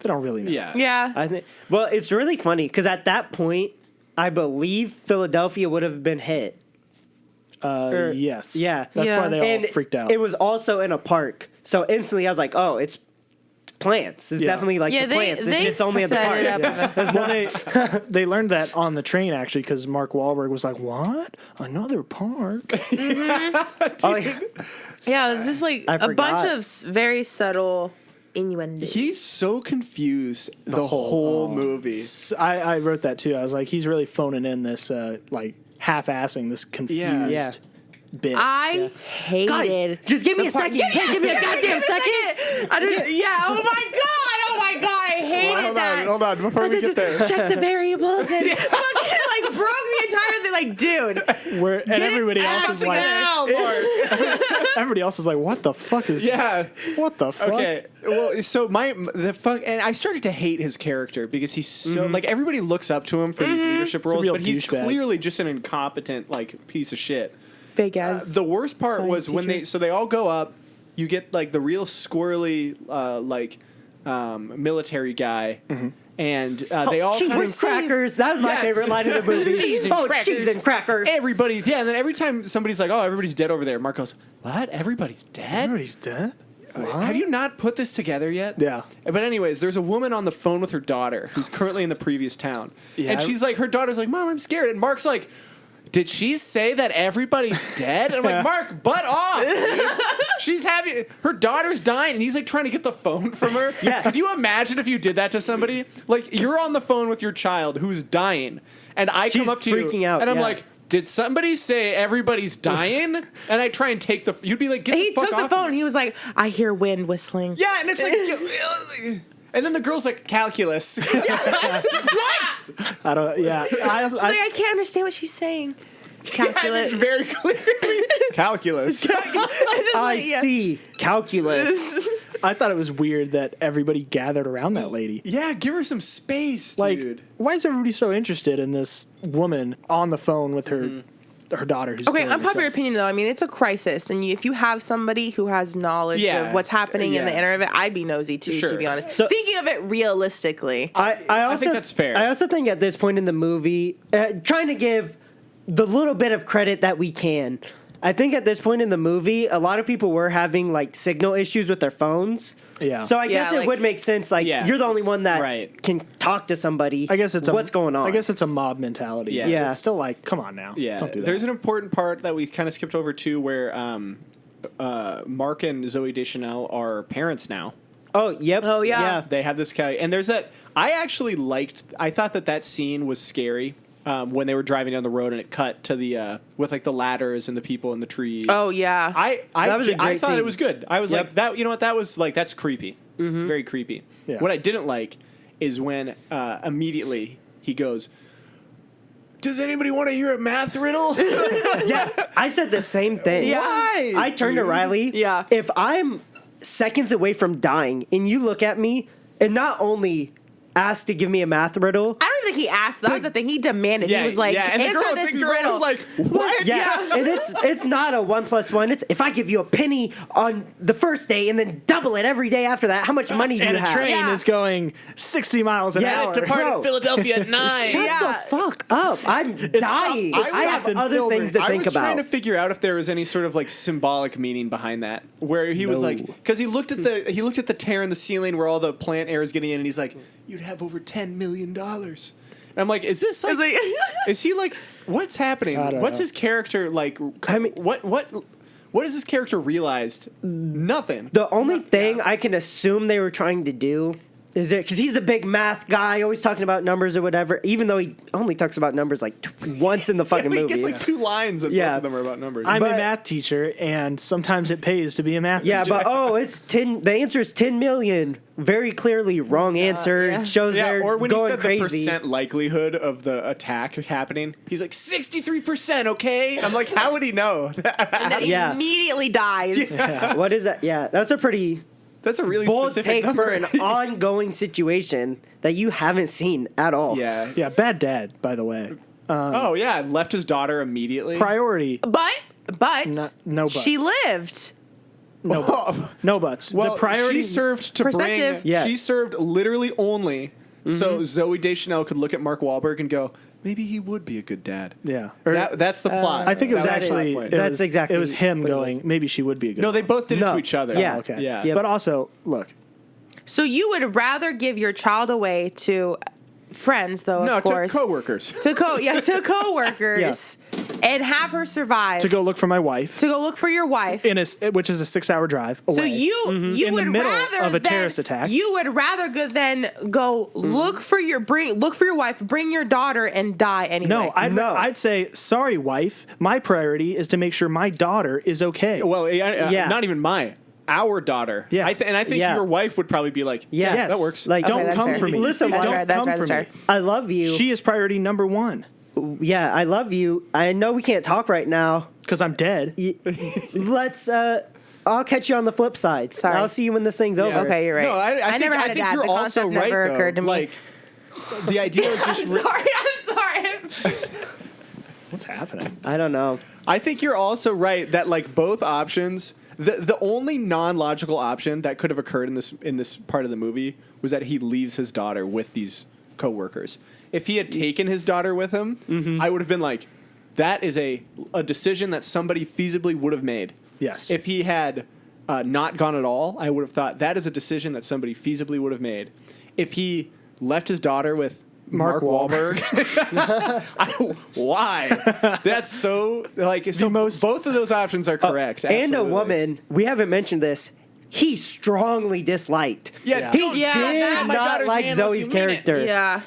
They don't really know. Yeah. Yeah. I think. Well, it's really funny because at that point, I believe Philadelphia would have been hit. Yes. Yeah. That's Yeah. why they all And freaked out. it was also in a park, so instantly I was like, "Oh, it's plants. It's Yeah. definitely like Yeah, the plants. It's they just only at the set park." it up. Yeah. Well, they learned that on the train actually because Mark Wahlberg was like, "What? Another park?" Oh, yeah. Yeah, it was just like I a bunch forgot. of very subtle innuendos. He's so confused the whole movie. I wrote that too. I was like, he's really phoning in this like half-assing this confused Yeah. bit. I hated. Guys, just give me a second. Hey, give me a goddamn second. I didn't, yeah. Oh my god. Oh my god. I hated that. Hold on, before we get there. Check the variables and fucking like broke the entire thing. Like, dude, Where and everybody else is like, Now, Mark. everybody else is like, "What the fuck is? Yeah. What the fuck?" Okay. Well, so and I started to hate his character because he's so like everybody looks up to him for these leadership roles, real but he's douchebag. clearly just an incompetent like piece of shit. big ass. The worst part science was when teacher. they all go up. You get like the real squirrely military guy, and they all Cheese kind and of crackers. That was my Yeah. favorite line of the movie. Cheese and crackers. Cheese and crackers. Everybody's and then every time somebody's like, "Oh, everybody's dead over there," Mark goes, "What? Everybody's dead? Everybody's dead. Have you not put this together yet?" Yeah. But anyways, there's a woman on the phone with her daughter who's currently in the previous town, Yeah. and she's like, her daughter's like, "Mom, I'm scared," and Mark's like, "Did she say that everybody's dead?" And I'm like, "Mark, butt off, dude. She's having her daughter's dying," and he's like trying to get the phone from her. Yeah. Could you imagine if you did that to somebody? Like you're on the phone with your child who's dying, and I She's come up to you freaking out, and I'm yeah. like, "Did somebody say everybody's dying?" And I try and take the. You'd be like, "Get he the fuck took the off phone. me." He was like, I hear wind whistling. Yeah, and it's like. And then the girl's like, "Calculus." I don't. Yeah. She's like, I can't understand what she's saying. Calculate. It's very clearly calculus. I see calculus. I thought it was weird that everybody gathered around that lady. Yeah, give her some space, Like, dude. why is everybody so interested in this woman on the phone with her her daughter? Who's Okay, killing unpopular herself? opinion though. I mean, it's a crisis, and if you have somebody who has knowledge Yeah, of what's happening in the yeah. inner of it, I'd be nosy too, Sure. to be honest. So- Thinking of it realistically. I also think that's fair. I also think at this point in the movie, trying to give the little bit of credit that we can. I think at this point in the movie, a lot of people were having like signal issues with their phones. Yeah. So I Yeah, guess it like- would make sense. Like Yeah. you're the only one that Right. can talk to somebody. I guess it's what's going on. I guess it's a mob mentality. Yeah. Yeah. It's still like, come on now. Yeah, Don't do that. there's an important part that we kind of skipped over too, where Mark and Zoe Deschanel are parents now. Oh yep. Oh, yeah. They have this guy, and there's that. I actually liked. I thought that scene was scary when they were driving down the road, and it cut to the with like the ladders and the people in the trees. Oh yeah. I was a I great thought scene. it was good. I was Yep. like that. You know what? That was like that's creepy. Very creepy. Yeah. What I didn't like is when immediately he goes, "Does anybody want to hear a math riddle?" Yeah, I said the same thing. Yeah. Why? I turned to Riley. Yeah. If I'm seconds away from dying and you look at me and not only ask to give me a math riddle, I don't think he asked. That was the thing. He demanded. Yeah, he was like, yeah, and answer this the girl riddle. was like, "What?" yeah, and it's not a 1 + 1. It's if I give you a penny on the first day and then double it every day after that, how much money do and you a have? train Yeah. is going 60 miles an Yeah, hour. depart- Bro. Philadelphia at 9. Shut Yeah. the fuck up! I'm dying. I I have stopped other filming. things to I think was trying about. to figure out if there was any sort of like symbolic meaning behind that, where he was No. like, because he looked at the tear in the ceiling where all the plant air is getting in, and he's like, "You'd have over $10 million." And I'm like, is this I like, was like, is he like, what's happening? I don't What's know. his character like? I mean- what has this character realized? Nothing. The only thing I can assume they were trying to do is it because he's a big math guy, always talking about numbers or whatever. Even though he only talks about numbers like once in the fucking he movie. gets like 2 lines, and Yeah. both of them are about numbers. I'm a But- math teacher, and sometimes it pays to be a math Yeah, teacher. but it's 10. The answer is 10 million. Very clearly wrong answer. yeah. Shows Yeah, they're or when he going said crazy. the percent likelihood of the attack happening, he's like 63%. Okay, I'm like, how would he know? and then he Yeah. immediately dies. What is that? Yeah, that's a pretty That's a really bold specific take number. for an ongoing situation that you haven't seen at all. Yeah. Yeah, bad dad, by the way. Oh yeah, left his daughter immediately. Priority. But No buts. she lived. No buts. No buts. Well, the priority. she served to Perspective. bring. Yeah. She served literally only so Zoe Deschanel could look at Mark Wahlberg and go, maybe he would be a good dad. yeah. Or- That's the plot. I think it was That the actually. plot point. That's exactly It was him what it going. was. Maybe she would be a good. No, they both did it No. to each other. Yeah. Okay. Yeah. Yep. But also, look. So you would rather give your child away to friends, though, No, of course. to coworkers. to coworkers and have her survive. To go look for my wife, To go look for your wife. which is a 6-hour drive away. So you in the would middle rather of a than- terrorist attack. You would rather than go look for your wife, bring your daughter, and die anyway. No, No. I'd say, sorry, wife. My priority is to make sure my daughter is okay. Well, Yeah. not even our daughter. Yeah. I think Yeah. your wife would probably be like, Yeah. yeah, that works. Like, Don't Okay, that's come fair. for me. Listen, That's don't right, that's come right, for that's me. right. I love you. She is priority number 1 Yeah, I love you. I know we can't talk right now. because I'm dead. Let's. I'll catch you on the flip side. Sorry. I'll see you when this thing's over. Okay, you're right. No, I think, never had I a think dad. you're The also concept right, never though. occurred to me. Like, the idea is just. I'm sorry. What's happening? I don't know. I think you're also right that like both options. The only non-logical option that could have occurred in this part of the movie was that he leaves his daughter with these coworkers. If he had taken his daughter with him, I would have been like, that is a decision that somebody feasibly would have made. Yes. If he had not gone at all, I would have thought that is a decision that somebody feasibly would have made. If he left his daughter with Mark Wahlberg, why? That's so like so. Both of those options are correct. And a absolutely. woman, we haven't mentioned this. He strongly disliked. Yeah, He don't- Yeah, did that- my not daughter's like hand unless Zoe's you mean it. character. Yeah.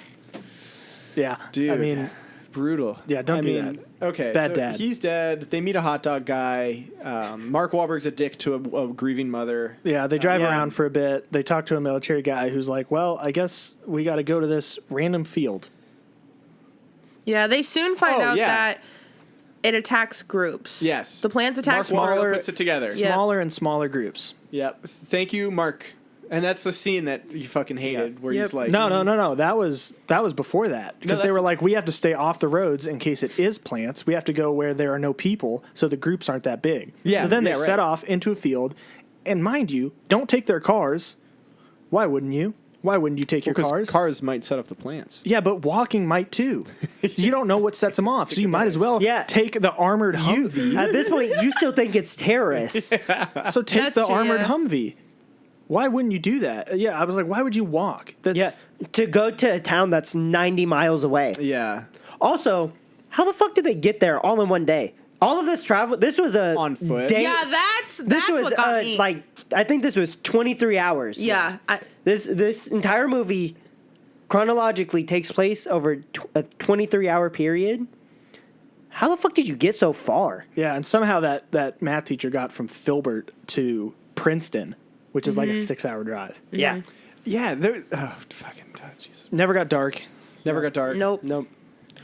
Yeah. Dude, I mean, brutal. Yeah, don't do that. Okay, Bad so dad. he's dead. They meet a hot dog guy. Mark Wahlberg's a dick to a grieving mother. yeah, they drive Yeah. around for a bit. They talk to a military guy who's like, well, I guess we got to go to this random field. Yeah, they soon find Oh, out yeah. that it attacks groups. Yes. The plants attack Mark Wahlberg groups. puts it together. Yeah. Smaller and smaller groups. Yep. Thank you, Mark. And that's the scene that you fucking hated, where he's like, No. That was before that, because they that's- were like, we have to stay off the roads in case it is plants. We have to go where there are no people, so the groups aren't that big. Yeah, So then they yeah, right. set off into a field, and mind you, don't take their cars. Why wouldn't you? Why wouldn't you take your because cars? cars might set off the plants. Yeah, but walking might too. You don't know what sets them off, so you might as well take the armored Humvee. At this point, you still think it's terrorists. So take That's the true, armored yeah. Humvee. Why wouldn't you do that? Yeah, I was like, why would you walk? That's, Yeah, to go to a town that's 90 miles away. Yeah. Also, how the fuck did they get there all in one day? All of this travel. This was a On foot? Day, Yeah, that's this was what got me. like I think this was 23 hours. yeah. This entire movie chronologically takes place over a 23-hour period. How the fuck did you get so far? Yeah, and somehow that math teacher got from Filbert to Princeton, which is like a 6-hour drive. Yeah. Yeah. There. Oh, fucking Jesus. Never got dark. Never got dark. Nope. Nope.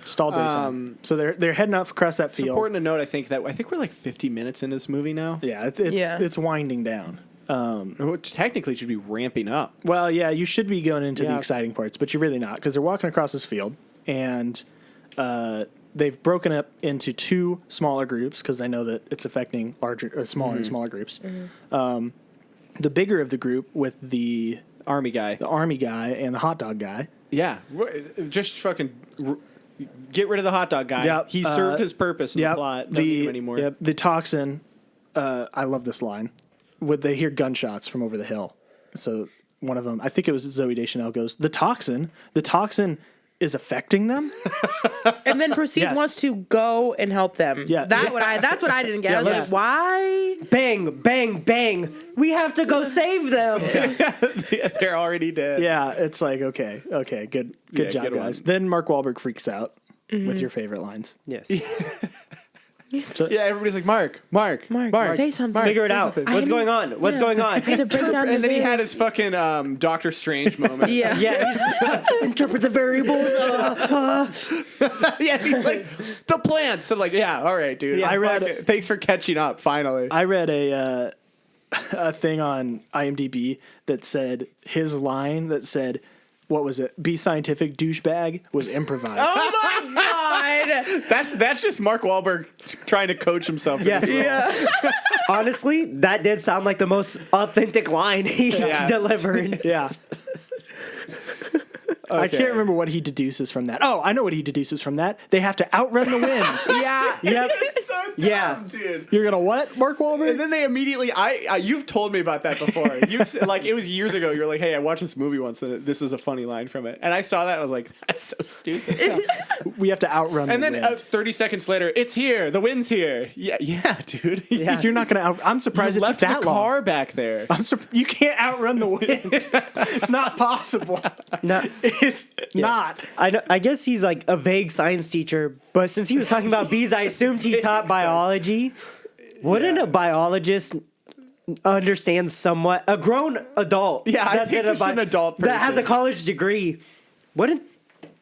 Just all daytime. So they're heading off across that It's field. important to note, I think we're like 50 minutes into this movie now. Yeah, Yeah. it's winding down. Which technically should be ramping up. Well, yeah, you should be going into the Yeah. exciting parts, but you're really not, because they're walking across this field, and they've broken up into two smaller groups, because I know that it's affecting smaller and smaller groups. The bigger of the group with the Army guy. army guy and the hot dog guy. Yeah. Just fucking get rid of the hot dog guy. Yep. He served his purpose in the Yep. plot. Don't need him anymore. Yep. The toxin. I love this line. Would they hear gunshots from over the hill? So one of them, I think it was Zooey Deschanel, goes, the toxin is affecting them. And then proceeds Yes. wants to go and help them. Yeah. That's what I didn't get. Yeah, I was let's- like, why? Bang, bang, bang. We have to go save them. They're already dead. Yeah, it's like okay, good Yeah, job, good one. guys. Then Mark Wahlberg freaks out with your favorite lines. Yes. Yeah, everybody's like, Mark, Say something. Figure it say out. something. What's going on? What's going on? I had to break down the And then he had veils. his fucking Doctor Strange moment. Yeah. Yeah. Interpret the variables. Yeah, he's like, the plants. I'm like, yeah, all right, dude. Yeah, I read Fuck it. it. Thanks for catching up, finally. I read a thing on IMDb that said his line that said, what was it? Be scientific, douchebag, was improvised. Oh my god. That's just Mark Wahlberg trying to coach himself. For Yeah. this role. Honestly, that did sound like the most authentic line he Yeah. delivered. Yeah. I can't remember what he deduces from that. Oh, I know what he deduces from that. They have to outrun the wind. Yeah. Yep. It's so dumb, Yeah. dude. You're gonna what, Mark Wahlberg? And then they immediately, you've told me about that before. You've said, like, it was years ago. You're like, hey, I watched this movie once, and this is a funny line from it. And I saw that, and I was like, that's so stupid. We have to outrun And the then wind. 30 seconds later, it's here. The wind's here. Yeah, dude. Yeah. You're not gonna I'm surprised You it left took the that long. car back there. You can't outrun the wind. It's not possible. No. It's not. I guess he's like a vague science teacher, but since he was talking about bees, I assumed he taught biology. Wouldn't a biologist understand somewhat? A grown adult. Yeah, I that's think in a just an adult that has a person. college degree. Wouldn't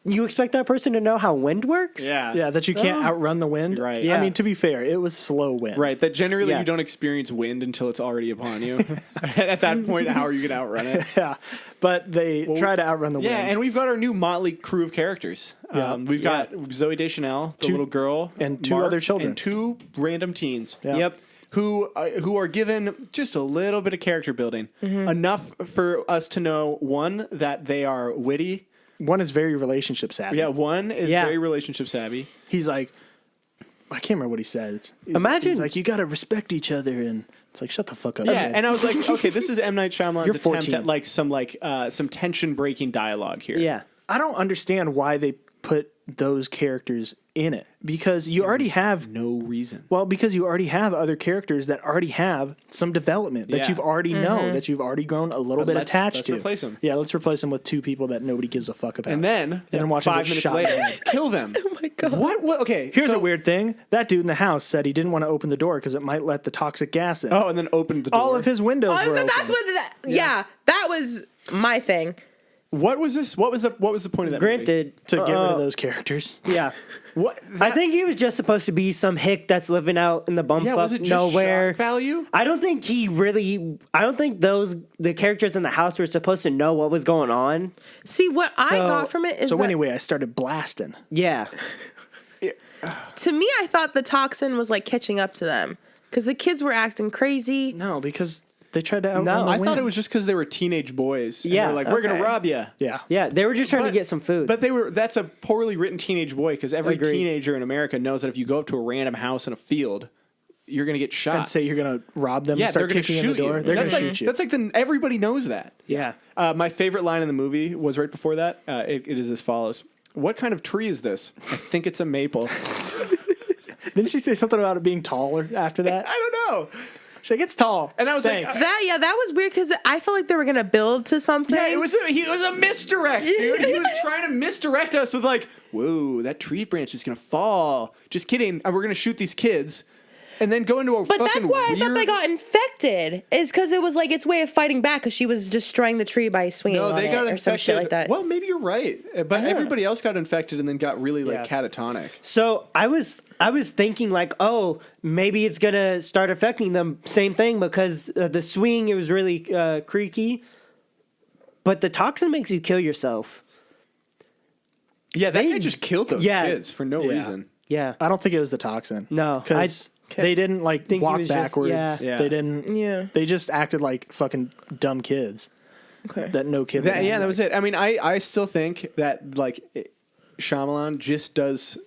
you expect that person to know how wind works? Yeah, that you can't outrun the wind. Right. Yeah. I mean, to be fair, it was slow wind. Right, that generally Yeah. you don't experience wind until it's already upon you. And at that point, how are you going to outrun it? Yeah. But they try to outrun the wind. Yeah, and we've got our new motley crew of characters. Yeah. We've got Zooey Deschanel, the little girl, and two Mark, other children. and two random teens. Yeah. Yep. Who are given just a little bit of character building, enough for us to know, one, that they are witty. One is very relationship savvy. Yeah, one is Yeah. very relationship savvy. He's like, I can't remember what he says. Imagine- he's like, you got to respect each other, and it's like, shut the fuck up. Yeah, and I was like, okay, this is M. Night Shyamalan's You're attempt 14. at some tension breaking dialogue here. Yeah. I don't understand why they put those characters in it, because you already have No reason. Well, because you already have other characters that already have some development that Yeah. you've already know, that you've already grown a little bit attached let's to. replace 'em. Yeah, let's replace them with two people that nobody gives a fuck about. And then, watch them 5 get minutes shot. later, kill them. Oh my god! What? Okay, Here's so, a weird thing. That dude in the house said he didn't want to open the door because it might let the toxic gas in. Oh, and then opened the door. All of his windows were open. That's what that was my thing. What was this? What was the point of that? Granted, to get rid of those characters. Yeah. What? I think he was just supposed to be some hick that's living out in the bumfuck was it just nowhere. shock value? I don't think the characters in the house were supposed to know what was going on. See, what I So- got from it is So that, anyway, I started blasting. Yeah. to me, I thought the toxin was like catching up to them because the kids were acting crazy. No, because they tried to outrun No, the I thought wind. it was just because they were teenage boys. And Yeah, they're like, we're gonna okay. rob you. Yeah. Yeah, they were just trying to But- get some food. But that's a poorly written teenage boy because every Agreed. teenager in America knows that if you go up to a random house in a field, you're gonna get shot. And say you're going to rob them yeah, and they're start gonna kicking in shoot the door. you. They're going That's to like shoot you. that's like everybody knows that. yeah. My favorite line in the movie was right before that. It is as follows: "What kind of tree is this? I think it's a maple." Didn't she say something about it being taller after that? I don't know. She's like, it's tall. And I was like, Thanks. That was weird because I felt like they were gonna build to something. Yeah, it was a misdirect, dude. He was trying to misdirect us with like, "Whoa, that tree branch is gonna fall." Just kidding. We're gonna shoot these kids, and then go into a But fucking that's why I thought they weird- got infected. Is because it was like its way of fighting back because she was destroying the tree by swinging No, on they it got or infected. some shit like that. Well, maybe you're right, but everybody else got infected and then got really like Yeah. catatonic. So I was thinking like, oh, maybe it's gonna start affecting them. Same thing because the swing, it was really creaky. But the toxin makes you kill yourself. Yeah, that guy just killed those kids for no reason. Yeah. I don't think it was the toxin. No, Because they didn't like think he walk was just- backwards. yeah. They didn't. Yeah. They just acted like fucking dumb kids Okay. that no kid. would That act was it. I mean, I still think that like Shyamalan just does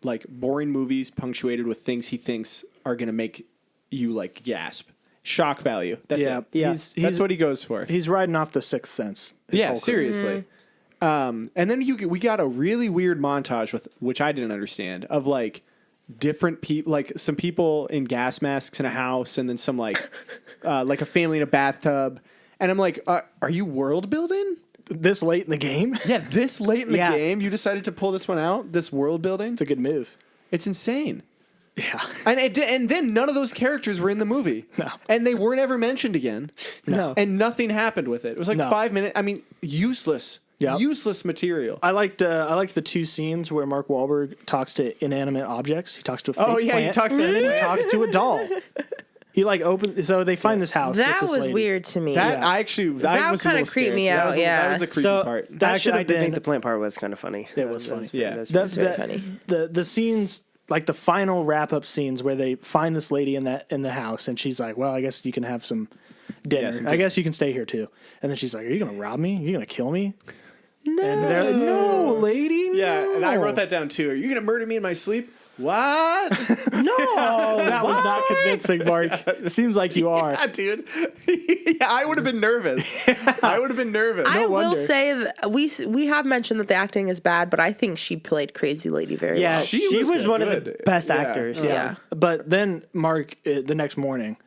like boring movies punctuated with things he thinks are gonna make you like gasp, shock value. That's Yeah, it. Yeah. That's what he goes for. He's riding off the Sixth Sense. his Yeah, whole career. seriously. And then we got a really weird montage with which I didn't understand of like different people, like some people in gas masks in a house, and then some like a family in a bathtub. And I'm like, are you world building? This late in the game, Yeah, this late in the Yeah. game, you decided to pull this one out. This world building, it's a good move. it's insane. Yeah. And then none of those characters were in the movie. No. And they weren't ever mentioned again. No. And nothing happened with it. It was like No. 5 minutes. I mean, useless. Yep. Useless material. I liked the two scenes where Mark Wahlberg talks to inanimate objects. He talks to a fake Oh, yeah, he plant, talks to and then he talks to a doll. He like opens. So they find this house. with That this was lady. weird to me. That Yeah. I actually That was a kinda little creeped scared. me That out, was yeah. that was a creepy So part. That actually, should I have did think been- the plant part was kind of funny. It was funny. Yeah. very funny. The scenes, like the final wrap up scenes where they find this lady in the house, and she's like, "Well, I guess you can have some dinner. some I dinner. guess you can stay here too." And then she's like, "Are you gonna rob me? Are you gonna kill me?" No. And they're like, "No, lady." Yeah, and I no." wrote that down too. Are you gonna murder me in my sleep? What? That was not convincing, Mark. Seems like you are. Yeah, dude. Yeah, I would have been nervous. I would have been nervous. I will wonder. say that we have mentioned that the acting is bad, but I think she played Crazy Lady very Yeah, well. she was one of the good. best Yeah. actors. Yeah. But then Mark, the next morning,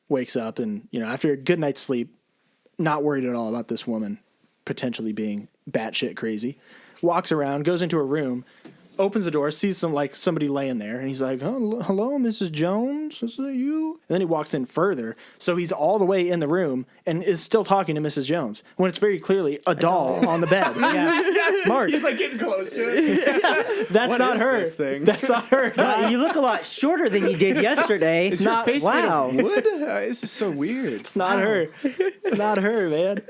wakes up and, after a good night's sleep, not worried at all about this woman potentially being batshit crazy, walks around, goes into a room, opens the door, sees somebody laying there, and he's like, "Oh, hello, Mrs. Jones, is that you?" And then he walks in further, so he's all the way in the room and is still talking to Mrs. Jones when it's very clearly a doll on the bed. Mark, He's like getting close to it. that's What not is her. this thing? That's not her. You look a lot shorter than you did yesterday. Is your face wow. made of wood? This is so weird. It's not her. It's not her, man.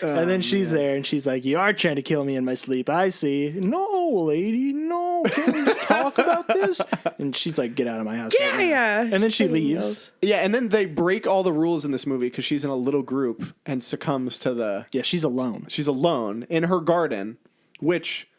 And then she's there, and she's like, "You are trying to kill me in my sleep. I see." "No, lady, no. Can't we just talk about this?" And she's like, "Get out of my house." right now." Yeah. And then she leaves. Yeah, and then they break all the rules in this movie because she's in a little group and succumbs to the. Yeah, she's alone. She's alone in her garden, which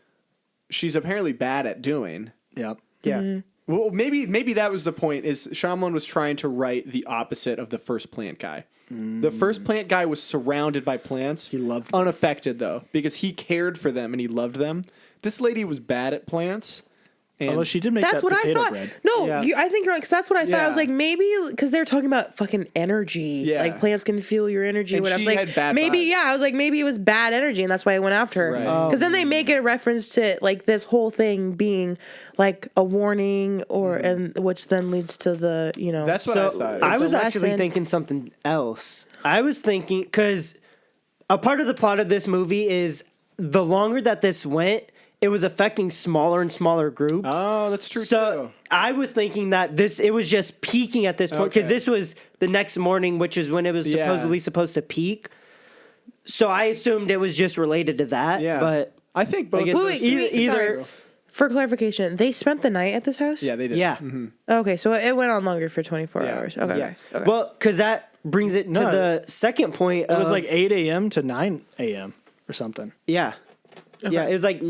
she's apparently bad at doing. Yep. Yeah. Well, maybe that was the point. Is Shyamalan was trying to write the opposite of the first plant guy. The first plant guy was surrounded by plants. He loved them. unaffected though because he cared for them and he loved them. This lady was bad at plants. And Although she did make That's that what I potato thought. bread. No, Yeah. I think you're right. Because that's what I thought. I was Yeah. like, maybe because they're talking about fucking energy. Yeah. Like plants can feel your energy. And What I was she like, had bad maybe, vibes. yeah. I was like, maybe it was bad energy, and that's why I went after her. Right. Because then they make it a reference to like this whole thing being like a warning, or and which then leads to the That's what So I thought. I It's a was actually lesson. thinking something else. I was thinking because a part of the plot of this movie is the longer that this went, it was affecting smaller and smaller groups. Oh, that's true So too. I was thinking that it was just peaking at this point because Okay. this was the next morning, which is when it was supposedly supposed to peak. So I assumed it was just related to that. Yeah. But I think both. guess of Wait, those wait, things- either. For clarification, they spent the night at this house? Yeah, they did. Yeah. Okay, so it went on longer for 24 Yeah. hours. Okay. Yeah. Okay. Well, because that brings it to No, the second point. It was like 8 a.m. to 9 a.m. or something. Yeah. Yeah, it was like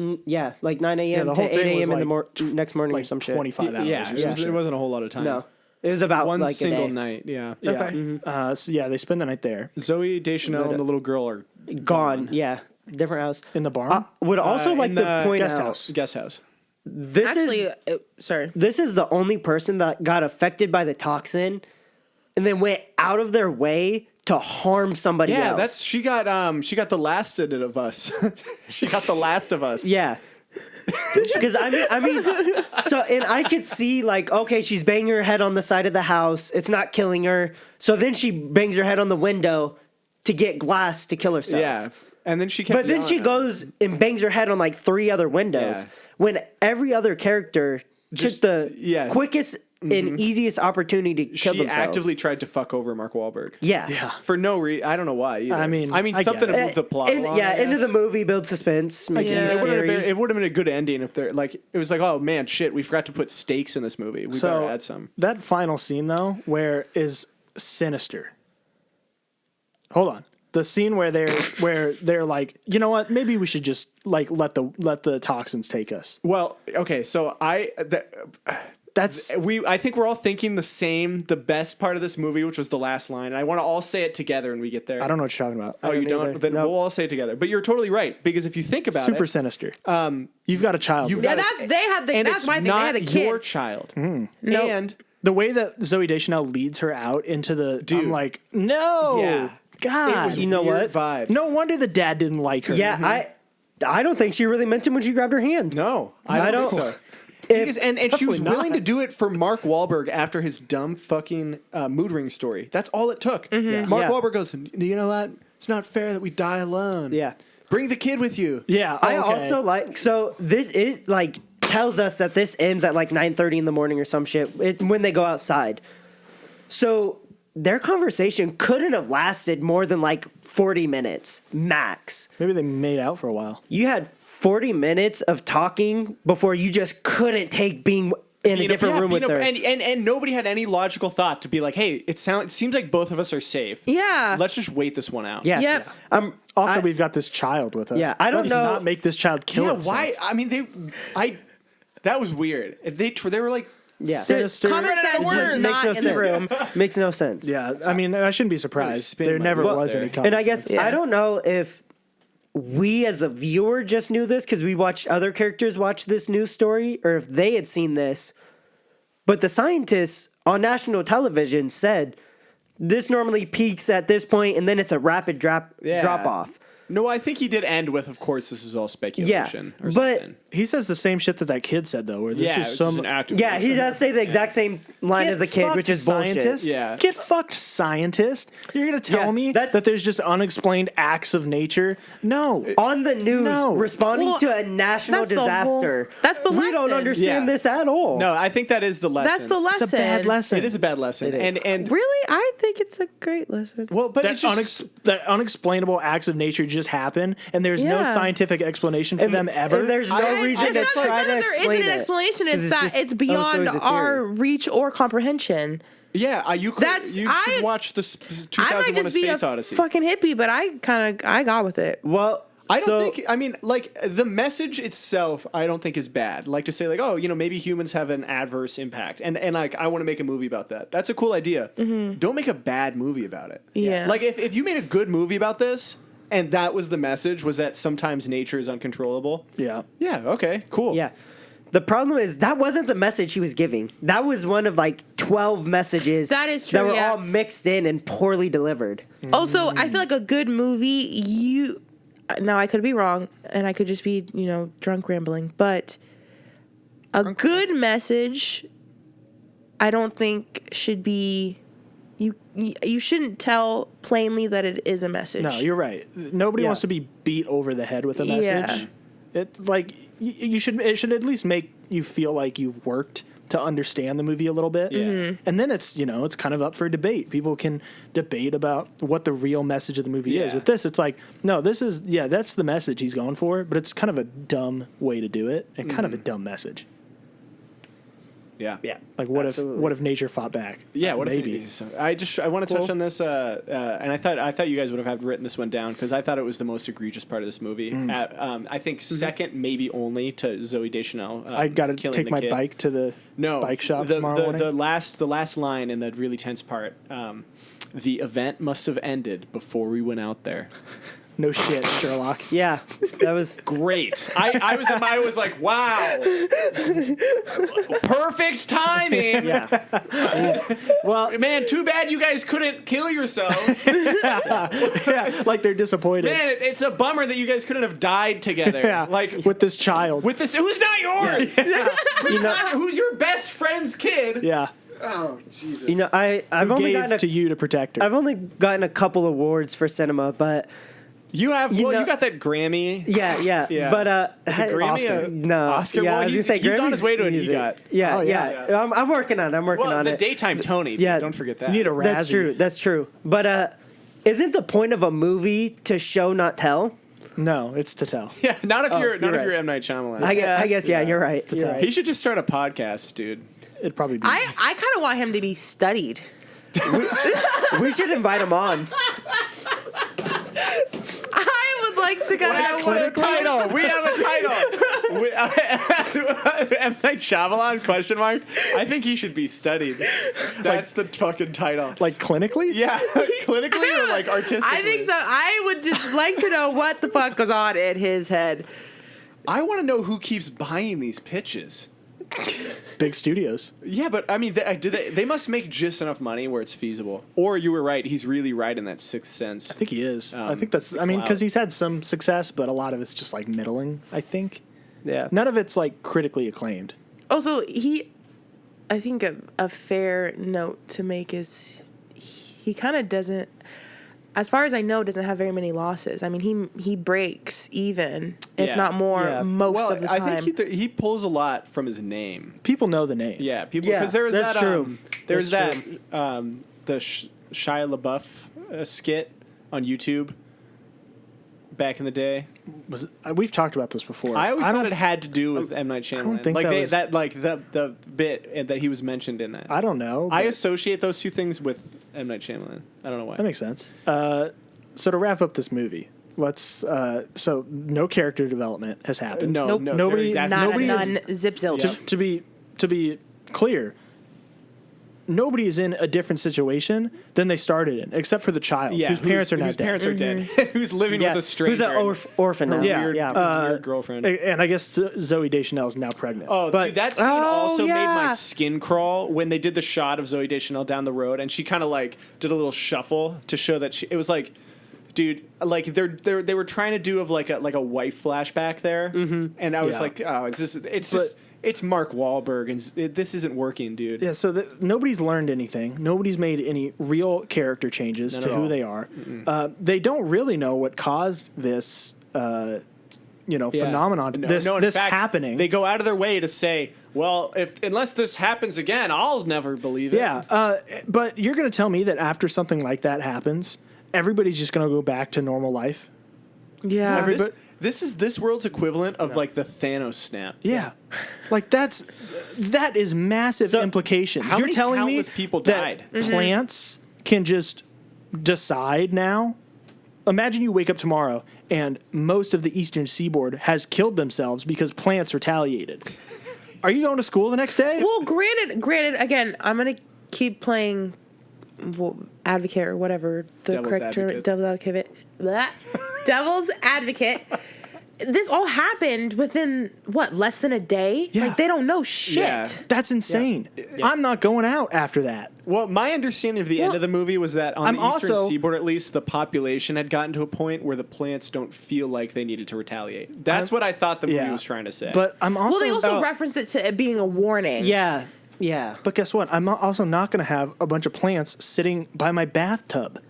like 9 a.m. the to whole 8 thing was a.m. in the like next morning or Like some shit. 25 hours. Yeah, or some it shit. wasn't a whole lot of time. No, it was about One like single a day. night. Yeah. Yeah. Okay. So yeah, they spend the night there Zoe Deschanel and the little girl are Gone. Yeah, different house. in the barn. Would also like in to the point guest out house. guest house. this Actually, is sorry. this is the only person that got affected by the toxin, and then went out of their way to harm somebody Yeah, else. she got the last of us. She got the last of us. Yeah. Because I mean, so and I could see like, okay, she's banging her head on the side of the house. It's not killing her. So then she bangs her head on the window to get glass to kill herself. Yeah. And then she kept But then she yelling. goes and bangs her head on like 3 other windows. Yeah. When every other character Just- took the yeah. quickest and easiest opportunity to kill She themselves. actively tried to fuck over Mark Wahlberg. Yeah. yeah. For no reason. I don't know why either. I mean, I get something it. to move the plot along, I into guess. the movie, build suspense, make Yeah. it scary. It would have been a good ending if they're like, it was like, oh man, shit, we forgot to put stakes in this movie. We better add some. That final scene though, where is sinister. Hold on. The scene where they're like, you know what? Maybe we should just like let the toxins take us. Well, okay, so I think we're all thinking the best part of this movie, which was the last line. And I want to all say it together when we get there. I don't know what you're talking about. Oh, you don't? Then we'll all say it together. But you're totally right, because if you think about Super it, sinister. You've got a child. you've Yeah, got that's they had the. and That's it's my thing. They not had a kid. your child. Nope. And The way that Zoe Deschanel leads her out into the, Dude. I'm like, no, Yeah. God, it was You know weird what? vibes. no wonder the dad didn't like her. Yeah, I don't think she really meant it when she grabbed her hand. No, I don't think so. Because, and she was Definitely willing not. to do it for Mark Wahlberg after his dumb fucking mood ring story. That's all it took. Mark Yeah. Wahlberg goes, you know what? It's not fair that we die alone. Yeah. Bring the kid with you. yeah. I okay. also like, so this is like tells us that this ends at like 9:30 in the morning or some shit when they go outside. So their conversation couldn't have lasted more than like 40 minutes max. maybe they made out for a while. You had 40 minutes of talking before you just couldn't take being in a different room with her. And nobody had any logical thought to be like, hey, it seems like both of us are safe. Yeah. Let's just wait this one out. Yeah. Yep. Also, I- we've got this child with us. Yeah, I don't Let's know- not make this child kill Yeah, itself. why? I mean, that was weird. They were like, Yeah. Sinister. Common sense was Makes not no in the sense. room. Makes no sense. Yeah, I mean, I shouldn't be surprised. spin There my never wheels was there. any common And I guess sense. Yeah. I don't know if we as a viewer just knew this because we watched other characters watch this news story, or if they had seen this. But the scientists on national television said this normally peaks at this point, and then it's a rapid drop off. no, I think he did end with, of course, this is all Yeah, speculation. Or but something. He says the same shit that kid said though. Where this Yeah, is it's some just an act. yeah, he does say the exact same line as a kid, fucked, which is scientist. bullshit. Yeah. Get fucked, scientist. You're gonna tell Yeah, me that's- that there's just unexplained acts of nature? No. On the news, No. responding Well, to a national that's the whole- disaster. that's the We don't lesson. understand Yeah. this at all. No, I think that is the lesson. That's the lesson. It's a bad lesson. It is a bad lesson. It is. And Really, I think it's a great lesson. well, but That, it's just that unexplainable acts of nature just happen, and there's no Yeah. scientific explanation for them ever. And there's no I- reason I- to It's not try that to there explain isn't an it. explanation. 'Cause It's that just- it's oh, so beyond it's a our theory. reach or comprehension. yeah. You should watch the I might 2001: A just be a Space Odyssey. fucking hippie, but I got with it. Well, I don't so, think. I mean, like the message itself, I don't think is bad. Like to say, like, oh, maybe humans have an adverse impact, and like I want to make a movie about that. That's a cool idea. Don't make a bad movie about it. Yeah. Like if you made a good movie about this, and that was the message, was that sometimes nature is uncontrollable. yeah. Yeah. Okay. Cool. yeah. The problem is that wasn't the message he was giving. That was one of like 12 messages That is true, that were yeah. all mixed in and poorly delivered. Also, I feel like a good movie, now I could be wrong, and I could just be, drunk rambling, but a good message, I don't think should be, you shouldn't tell plainly that it is a message. No, you're right. Nobody Yeah. wants to be beat over the head with a message. Yeah. It like you should. It should at least make you feel like you've worked to understand the movie a little bit. Yeah. And then it's it's kind of up for debate. People can debate about what the real message of the movie is. Yeah. With this, it's like, no, this is that's the message he's going for, but it's kind of a dumb way to do it and kind of a dumb message. Yeah. Yeah. Like what Absolutely. if nature fought back? Yeah, what maybe. if I want to touch on this, and I thought you guys would have written this one down because I thought it was the most egregious part of this movie. I think second, maybe only to Zooey Deschanel. I got to killing take the my kid. bike to the bike shop tomorrow morning. The last line in the really tense part. The event must have ended before we went out there. No shit, Sherlock. Yeah, that was Great. I was like, wow. Perfect timing. yeah. Well, Man, too bad you guys couldn't kill yourselves. yeah, like they're disappointed. Man, it's a bummer that you guys couldn't have died together. Yeah, Like with this child. with this, who's not yours? Who's your best friend's kid? Yeah, Oh, Jesus. You know, I've only gave gotten to you to protect her. I've only gotten a couple awards for cinema, but You have You know- you got that Grammy. yeah. Yeah. But Is it Grammy? Oscar. No, Oscar? Yeah, Well, I was gonna say he's on Grammy's his way to an music. EGOT. Yeah, Oh, yeah. yeah. I'm working on it. I'm working Well, on the it. daytime Tony. Yeah. Don't forget that. You need a Razzie. That's true. That's true. But isn't the point of a movie to show, not tell? No, it's to tell. Yeah, not if you're you're right. M Night Shyamalan. I guess. Yeah, you're right. You're right. He should just start a podcast, dude. It'd probably be. I kind of want him to be studied. We should invite him on. I would like to kind That's of the title. We have a title. M Night Shyamalan ? I think he should be studied. That's the fucking title. like clinically. Yeah, clinically or like artistically. I think so. I would just like to know what the fuck goes on in his head. I want to know who keeps buying these pitches. Big studios. Yeah, but I mean, they must make just enough money where it's feasible. Or you were right; he's really right in that Sixth Sense. I think he is. I think that's. I mean, clout. because he's had some success, but a lot of it's just like middling. I think Yeah. none of it's like critically acclaimed. Also, I think a fair note to make is he kind of doesn't, as far as I know, doesn't have very many losses. I mean, he breaks even, if Yeah. not more, Yeah. most of the time. I think he pulls a lot from his name. People know the name. Yeah, people. Yeah, Because there was that's that. true. There's That's that. The Shia LaBeouf skit on YouTube back in the day. We've talked about this before. I always don't- thought it had to do with M Night Shyamalan. think like that was- the bit that he was mentioned in that. I don't know. I but associate those two things with M Night Shyamalan. I don't know why. that makes sense. So to wrap up this movie, let's. So no character development has happened. No, Nope. no, Nobody- they're exactly Not the same. none. Zip zilch. Yeah. To be clear, nobody is in a different situation than they started in, except for the child, Yeah, whose parents are now whose dead. parents are dead. Who's living Yeah. with a stranger? Who's an orphan now? Yeah, weird, yeah. his weird girlfriend. And I guess Zooey Deschanel is now pregnant. Oh, but dude, that scene Oh, also made my yeah. skin crawl when they did the shot of Zooey Deschanel down the road, and she kind of like did a little shuffle to show that it was like, dude, like they were trying to do of like a wife flashback there, and I was Yeah. like, oh, it's Mark Wahlberg, and this isn't working, dude. yeah, so nobody's learned anything. Nobody's made any real character changes None to at who all. they are. They don't really know what caused this, phenomenon. In This fact, happening. They go out of their way to say, well, unless this happens again, I'll never believe it. Yeah, but you're going to tell me that after something like that happens, everybody's just going to go back to normal life? Yeah. This is this world's equivalent of like the Thanos snap. Yeah. Like that is massive So, implications. how You're many telling me countless people that died? plants can just decide now? Imagine you wake up tomorrow and most of the eastern seaboard has killed themselves because plants retaliated. Are you going to school the next day? Well, granted, again, I'm gonna keep playing advocate or whatever the Devil's correct term. advocate. Devil's advocate. Blah. Devil's advocate. This all happened within less than a day. Yeah. Like they don't know shit. Yeah. That's insane. I'm not going out after that. Well, my understanding of the end Well, of the movie was that on I'm the eastern also- seaboard, at least, the population had gotten to a point where the plants don't feel like they needed to retaliate. That's what I thought the movie Yeah. was trying to say. But I'm also Well, they also referenced it to it being a warning. Yeah. Yeah. But guess what? I'm also not going to have a bunch of plants sitting by my bathtub.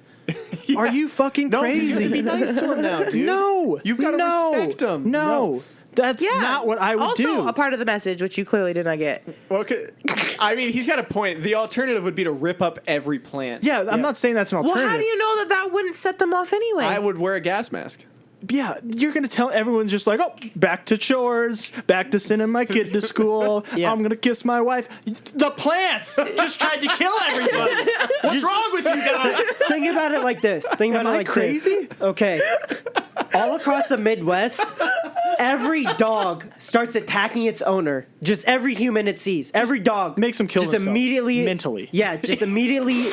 Are you fucking no, crazy? you're gonna be nice to him now, dude. No, You've got to no, respect him. No. That's not what I would also do. a part of the message, which you clearly did not get. Well, I mean, he's got a point. The alternative would be to rip up every plant. Yeah, I'm not saying that's an Well, alternative. how do you know that that wouldn't set them off anyway? I would wear a gas mask. Yeah, you're going to tell everyone's just like, oh, back to chores, back to sending my kid to school. Yeah. I'm going to kiss my wife. The plants just tried to kill everybody. What's wrong with you guys? Think about it like this. Think about Am it I like crazy? this. Okay. All across the Midwest, every dog starts attacking its owner. Just every human it sees. Every dog makes them kill just themselves immediately mentally. Yeah, just immediately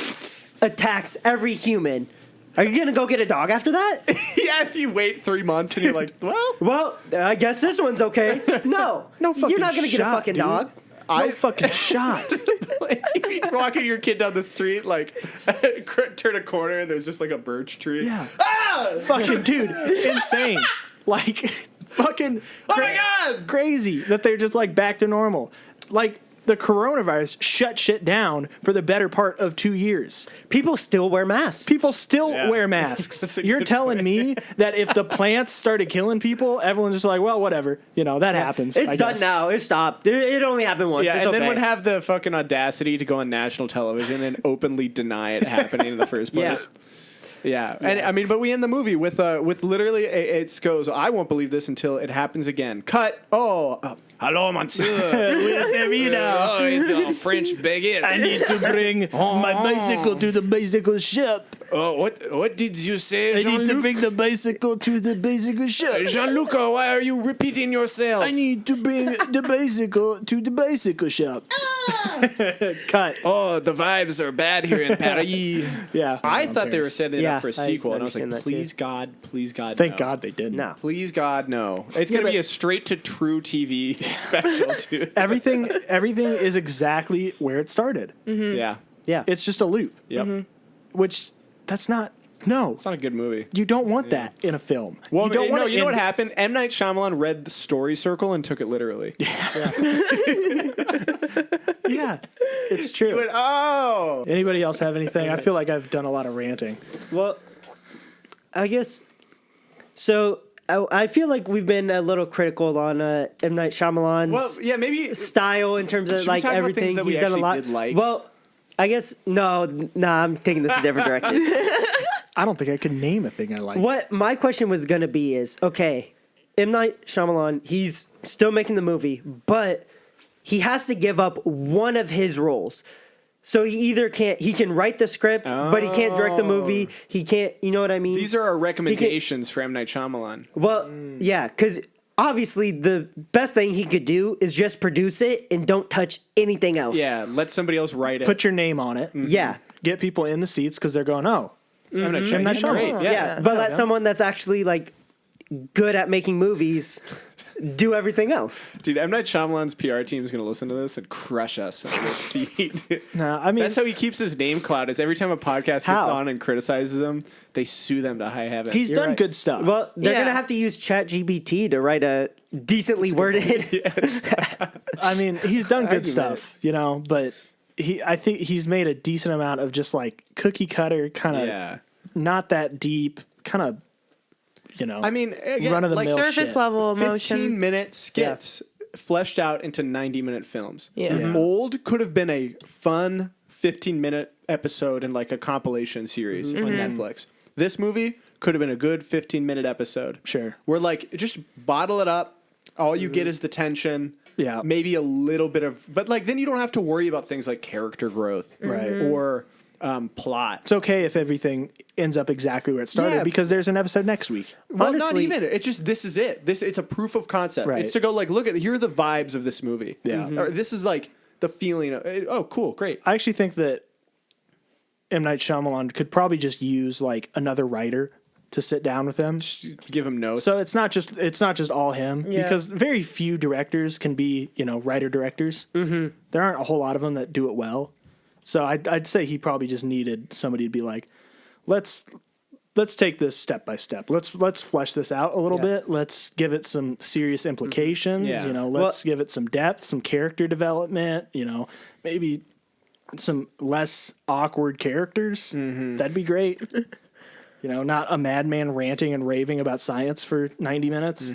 attacks every human. Are you gonna go get a dog after that? Yeah, if you wait 3 months and you're like, Well, I guess this one's okay. No, No fucking you're not gonna get a shot, fucking dude. dog. No fucking shot. you're walking your kid down the street, like, turn a corner and there's just like a birch tree. Yeah. Ah! Fucking dude, insane. Like, fucking. Oh my God! Crazy that they're just like back to normal. Like, the coronavirus shut shit down for the better part of 2 years. People still wear masks. People still Yeah. wear That's masks. a You're good telling point. me that if the plants started killing people, everyone's just like, well, whatever. You know, that happens. It's I done guess. now. It stopped. It only happened once. Yeah, it's and okay. then would have the fucking audacity to go on national television and openly deny it happening in the first place. Yeah, and I mean, but we end the movie with literally it goes. I won't believe this until it happens again. Cut. Hello, monsieur. Oh, it's a French baguette. I need to bring my bicycle to the bicycle shop. Oh, what did you say, I need to Jean-Luc? bring the bicycle to the bicycle shop. Jean-Luc, why are you repeating yourself? I need to bring the bicycle to the bicycle shop. Cut. Oh, the vibes are bad here in Paris. Yeah. I thought they were setting it Yeah, up for a I sequel, and I was like, understand that too. please God, Thank no. God they didn't. No. Please God, no. It's gonna be a straight to true TV special, dude. Everything is exactly where it started. Yeah, Yeah. It's just a loop, yep. which that's not. No, It's not a good movie. you don't want that in a film. Well, you don't want you know what happened? M. Night Shyamalan read the story circle and took it literally. Yeah, it's true. But, oh, Anybody else have anything? I feel like I've done a lot of ranting. Well, I guess so. I feel like we've been a little critical on M. Night Shyamalan's well, yeah, maybe. style in terms of Should we like talk about everything things that we he's done a actually lot. did like? Well, I guess no, I'm taking this a different direction. I don't think I could name a thing I like. What my question was gonna be is, okay, M. Night Shyamalan, he's still making the movie, but he has to give up one of his roles. So he can write the script, but he can't direct the movie. He can't, you know what I mean? These are our recommendations for M. Night Shyamalan. Well, yeah, because obviously the best thing he could do is just produce it and don't touch anything else. Yeah, let somebody else write it. Put your name on it. Yeah. Get people in the seats because they're going, oh, M. Night M. Night Shyamalan. Great. Shyamalan. Yeah. But let someone that's actually like good at making movies do everything else. Dude, M. Night Shyamalan's PR team is going to listen to this and crush us under their feet. No, I mean, That's how he keeps his name cloud. Is every time a podcast gets How? on and criticizes him, they sue them to high heaven. he's done right. good stuff. Well, they're Yeah. gonna have to use ChatGPT to write a decently worded. I mean, he's done good Argument. stuff, you know, but I think he's made a decent amount of just like cookie cutter, kind of yeah. not that deep, kind of, you know, I mean, again, run of the like mill Surface shit. level emotion. 15-minute skits fleshed out into 90-minute films. Yeah. Yeah. Old could have been a fun 15-minute episode in like a compilation series on Netflix. This movie could have been a good 15-minute episode. Sure. Where like just bottle it up. All you get is the tension. Yeah. Maybe a little bit of, but like then you don't have to worry about things like character growth, Right. Or plot. It's okay if everything ends up exactly where it started Yeah. because there's an episode next week. Well, not Honestly- even. It's just this is it. It's a proof of concept. Right. It's to go like, look at here are the vibes of this movie. Yeah. Or this is like the feeling. Oh, cool, great. I actually think that M. Night Shyamalan could probably just use like another writer to sit down with him. Just give him notes. So it's not just all him Yeah. because very few directors can be, you know, writer directors. Mm-hmm. There aren't a whole lot of them that do it well. So I'd say he probably just needed somebody to be like, let's take this step by step. Let's flesh this out a little bit. Let's give it some serious implications. Yeah. You know, let's give it some depth, some character development. You know, maybe some less awkward characters. That'd be great. You know, not a madman ranting and raving about science for 90 minutes.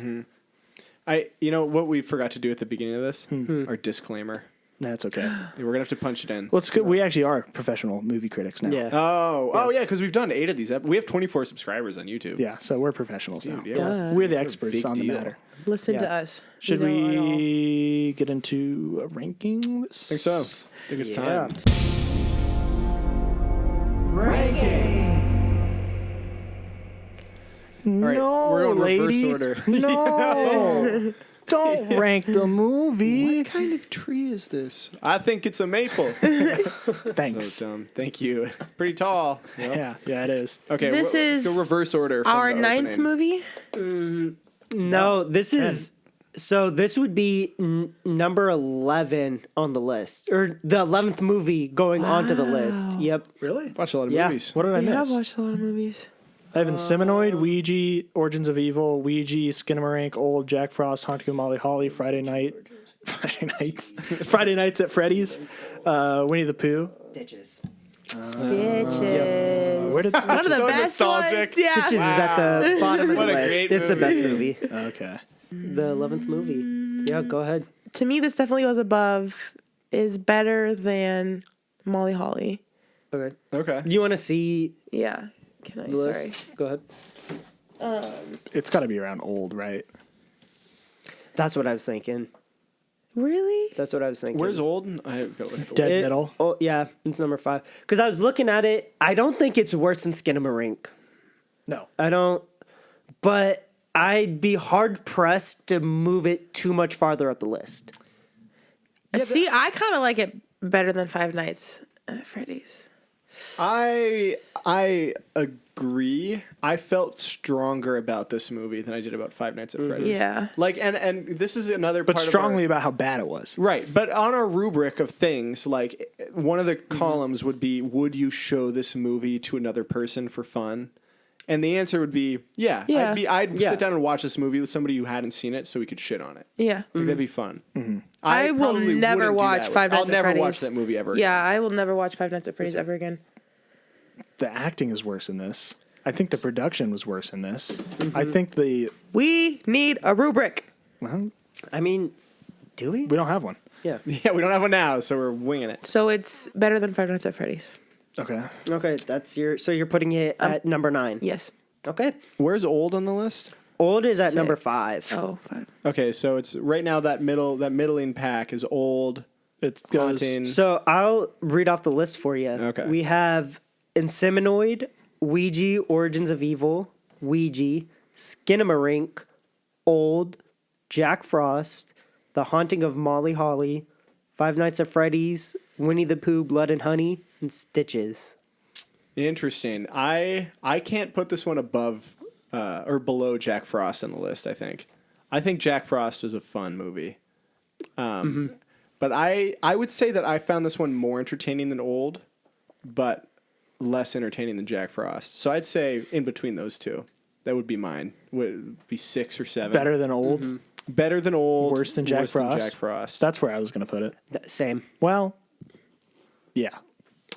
You know what we forgot to do at the beginning of this? Our disclaimer. That's okay. We're gonna have to punch it in. Well, it's good. We actually are professional movie critics now. Yeah. Oh, yeah, because we've done 8 of these. We have 24 subscribers on YouTube. Yeah, so we're professionals now. Yeah. We're the experts big on the deal. matter. Listen Yeah. to us. Should know it all. we get into ranking this? I think so. I think it's time. All right, no, we're going reverse ladies. order. No. Don't rank the movie. What kind of tree is this? I think it's a maple. Thanks. So dumb. Thank you. Pretty tall. Yep. Yeah, it is. Okay, This let's is go reverse order. From Our the 9th opening. movie. No, this is. So this would be number 11 on the list, or the 11th movie going onto the list. Yep. Really? Watch a lot of Yeah. movies. What did I We have miss? watched a lot of movies. I have Inseminoid, Ouija, Origins of Evil, Ouija, Skinamarink, Old, Jack Frost, Haunting of Molly Holly, Friday Nights at Freddy's, Winnie the Pooh. Stitches. Stitches. Where did One of the So best nostalgic. ones. Yeah. Stitches is at the bottom of the What a list. great It's the best movie. Okay. The 11th movie. Yeah, go ahead. To me, this definitely goes above. Is better than Molly Holly. Okay. Okay. You want to see Yeah. Can I? the list? Sorry. Go ahead. It's got to be around Old, right? That's what I was thinking. Really? That's what I was thinking. Where's old? I've got to look at the Dead It- Middle. Oh, yeah. It's number 5. Because I was looking at it. I don't think it's worse than Skinamarink. No. I don't. But I'd be hard pressed to move it too much farther up the list. See, I kind of like it better than Five Nights at Freddy's. I agree. I felt stronger about this movie than I did about Five Nights at Freddy's. Yeah. Like, and this is another But part strongly of our, about how bad it was. right. But on our rubric of things, like one of the columns would be, would you show this movie to another person for fun? And the answer would be, yeah. Yeah. I'd Yeah. sit down and watch this movie with somebody who hadn't seen it so we could shit on it. Yeah. Like, that'd be fun. I will probably never wouldn't do watch that. Five Nights I'll at never watch Freddy's. that movie ever. Yeah, I will never watch Five Nights at Freddy's ever again. The acting is worse in this. I think the production was worse in this. I think the We need a rubric. well, I mean, do we? we don't have one. Yeah. Yeah, we don't have one now, so we're winging it. So it's better than Five Nights at Freddy's. Okay. Okay, that's your. So you're putting it at number 9. Yes. Okay. Where's old on the list? Old is at number 6. 5. Oh, 5. Okay, so it's right now that middling pack is old, It goes. haunting. So I'll read off the list for you. Okay. We have Inseminoid, Ouija, Origins of Evil, Ouija, Skinamarink, Old, Jack Frost, The Haunting of Molly Holly, Five Nights at Freddy's, Winnie the Pooh, Blood and Honey, and Stitches. Interesting. I can't put this one above or below Jack Frost on the list. I think Jack Frost is a fun movie. But I would say that I found this one more entertaining than Old, but less entertaining than Jack Frost. So I'd say in between those two. That would be mine. Would be 6 or 7. Better than Old. Better than Old. Worse than Jack Frost? Jack Frost. That's where I was going to put it. Same. Well, yeah.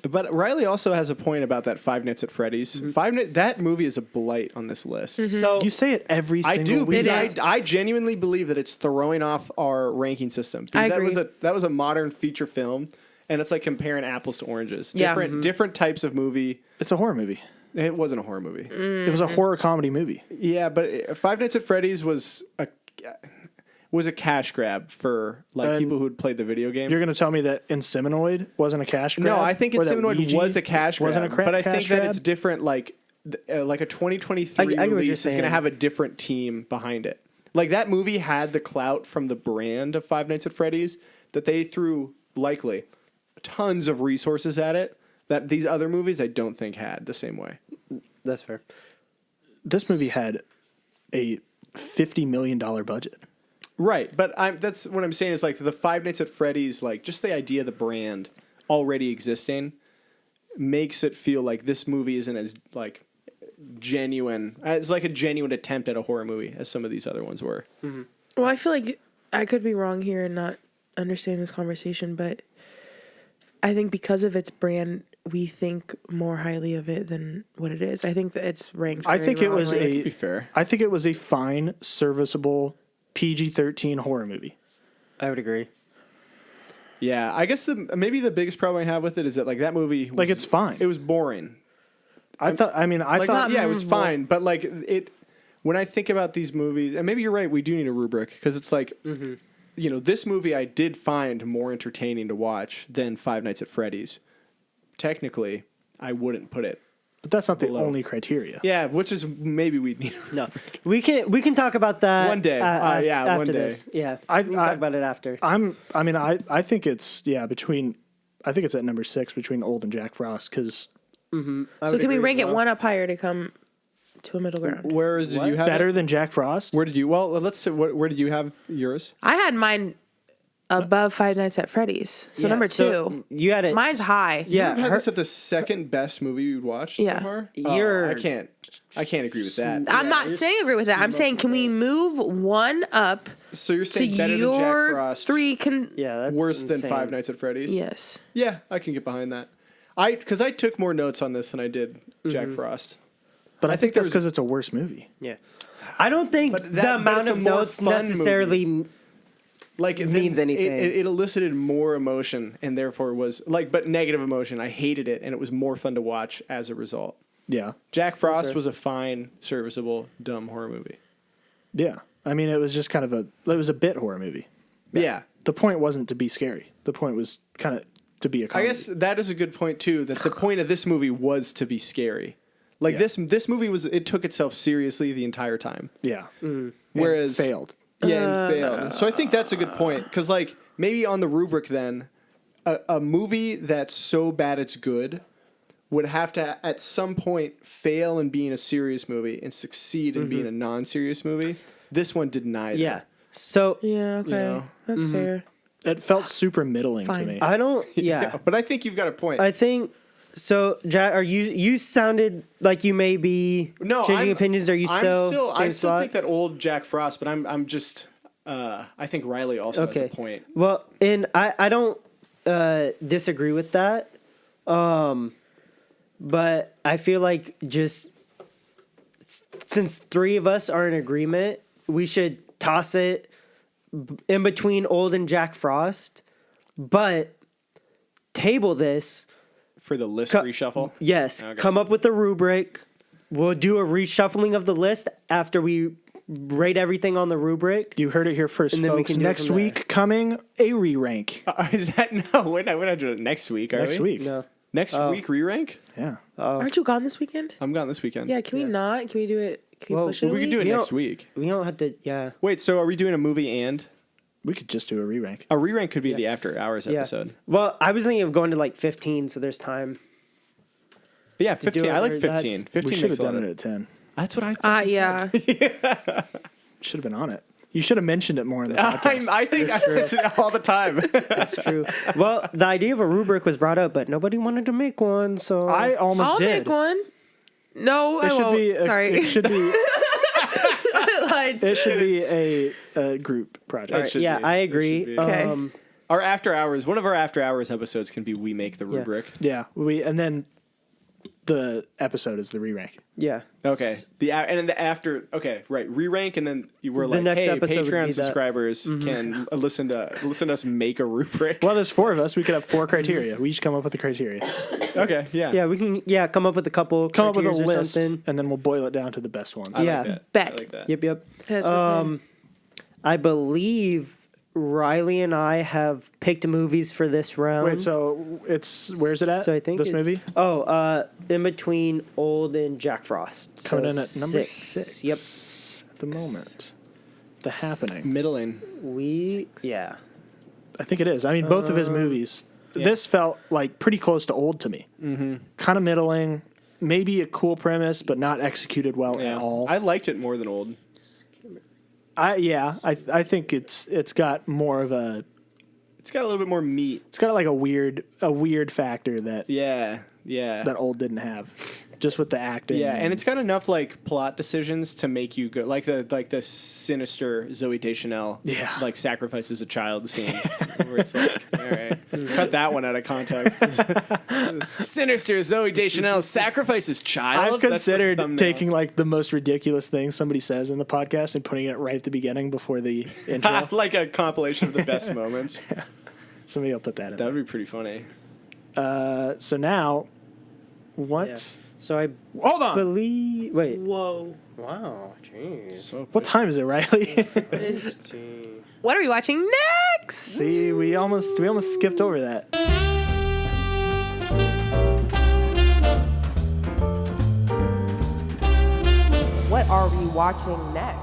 But Riley also has a point about that Five Nights at Freddy's. That movie is a blight on this list. So You say it every I single do week. because It is. I genuinely believe that it's throwing off our ranking system. Because I agree. that was a modern feature film, and it's like comparing apples to oranges. Yeah. Different types of movie. It's a horror movie. It wasn't a horror movie. It was a horror comedy movie. Yeah, but Five Nights at Freddy's was a cash grab for And people who had played the video game. You're going to tell me that Inseminoid wasn't a cash grab? No, I think Or that Inseminoid Ouija was a cash grab, wasn't a but I cash think that grab? it's different. Like a 2023 I get what you're release is going to saying. have a different team behind it. Like that movie had the clout from the brand of Five Nights at Freddy's that they threw likely tons of resources at it that these other movies I don't think had the same way. that's fair. This movie had a $50 million budget. Right, but that's what I'm saying is like the Five Nights at Freddy's, like just the idea of the brand already existing makes it feel like this movie isn't as like genuine. It's like a genuine attempt at a horror movie as some of these other ones were. Well, I feel like I could be wrong here and not understand this conversation, but I think because of its brand, we think more highly of it than what it is. I think that it's ranked. I very think it was wrongly. To be fair, I think it was a fine, serviceable PG-13 horror movie. I would agree. Yeah, I guess maybe the biggest problem I have with it is that like that movie, was, Like, it's fine. It was boring. I thought Yeah, it was fine, but like it. When I think about these movies, and maybe you're right, we do need a rubric because it's like, you know, this movie I did find more entertaining to watch than Five Nights at Freddy's. Technically, I wouldn't put it. but that's not the below. only criteria. Yeah, which is maybe we need. No, we can talk about that One day. Yeah, after one day. this. Yeah, I- we can talk about it after. I think it's I think it's at number 6 between Old and Jack Frost because So can we rank it one up higher to come to a middle ground? Where did you have better it? than Jack Frost. Where did you? Well, let's say where did you have yours? I had mine above Five Nights at Freddy's. So Yeah, number 2. so you had it. Mine's high. Yeah, You've had her- this at the second best movie you've watched Yeah. so far. You're- I can't agree with that. I'm not saying agree with that. I'm saying can we move one up So you're to saying better than Jack your Frost, 3 yeah, that's worse than insane. Five Nights at Freddy's? Yes. Yeah, I can get behind that. Because I took more notes on this than I did Jack Frost. But I think that's there's- because it's a worse movie. Yeah, I don't think But the amount it's a of more notes fun necessarily. Like it means anything. It elicited more emotion and therefore was but negative emotion. I hated it and it was more fun to watch as a result. Yeah, Jack Frost fair. was a fine, serviceable, dumb horror movie. yeah. I mean, it was just kind of it was a bit horror movie. Yeah. The point wasn't to be scary. The point was kind of to be a I comedy. guess that is a good point too. That the point of this movie was to be scary. Like Yeah. this movie it took itself seriously the entire time. Yeah. Whereas And failed. Yeah, and failed. So I think that's a good point because like maybe on the rubric then, a movie that's so bad it's good would have to at some point fail in being a serious movie and succeed in being a non-serious movie. This one did neither. Yeah. So Yeah, okay. know? That's fair. It felt super middling to Fine. me. I don't. Yeah. But I think you've got a point. I think so. Jack, are you sounded like you may be changing opinions? Are you still? I same still spot? think that old Jack Frost, but I'm just I think Riley also has a point. Well, and I don't disagree with that. But I feel like just since 3 of us are in agreement, we should toss it in between Old and Jack Frost, but table this. For the list reshuffle. Yes, Okay. come up with a rubric. We'll do a reshuffling of the list after we rate everything on the rubric. You heard it here first, And then we folks. can do it Next from there. week, coming a re-rank. Is that no? We're not doing it next week. Are Next we? week. No. Next week re-rank. Yeah. Aren't you gone this weekend? I'm gone this weekend. Yeah, can we not? Can we do it? Can we Well, push it? Well, a we could week? do it You next know- week. We don't have to. Yeah. Wait, so are we doing a movie and We could just do a re-rank. a re-rank? Could be the after hours Yeah. episode. Well, I was thinking of going to like 15, so there's time. But yeah, do 15. it I like where 15. that's- 15 We should makes have a lot done of. it at 10. That's what I. Yeah. Should have been on it. You should have mentioned it more in the podcast. I think I mention it all the time. That's true. Well, the idea of a rubric was brought up, but nobody wanted to make one, so I almost I'll did. make one. No, I It should won't. be. Sorry. It should be. I lied. It should be a group project. All right, should yeah, be. I It agree. should be. Okay. Our after hours. One of our after hours episodes can be we make the rubric. Yeah. And then the episode is the re-rank. Yeah. Okay. And then the after. Okay, right. Re-rank, and then you were The like, next hey, episode would be Patreon that. subscribers can listen to us make a rubric. Well, there's 4 of us. We could have 4 criteria. We each come up with a criteria. Okay. Yeah. Yeah, we can come up with a couple Come up with a criterias or list, something. and then we'll boil it down to the best ones. I like Yeah. that. Bet. I like that. Yep. That's okay. I believe Riley and I have picked movies for this round. Wait, so where's it at? So I think this it's- movie in between Old and Jack Frost. coming So in at number 6. 6. Yep. At the moment, the happening. Middling. Yeah. I think it is. I mean, both of his movies. This felt like pretty close to Old to me. Mm-hmm. Kind of middling. Maybe a cool premise, but not executed well at all. I liked it more than old. I think it's got more of a. It's got a little bit more meat. It's got like a weird factor that Yeah. Old didn't have. just with the acting. Yeah, and it's got enough like plot decisions to make you go like the sinister Zoe Deschanel like sacrifices a child scene where it's like, all right, cut that one out of context. Sinister Zoe Deschanel sacrifices child. I've considered taking like the most ridiculous thing somebody says in the podcast and putting it right at the beginning before the intro. Like a compilation of the best moments. Somebody will put that in. That would be pretty funny. So now, what? Yeah. So I Hold on. believe. Wait. Whoa. Wow. Jeez. What time is it, Riley? What are we watching next? See, we almost skipped over that. What are we watching next?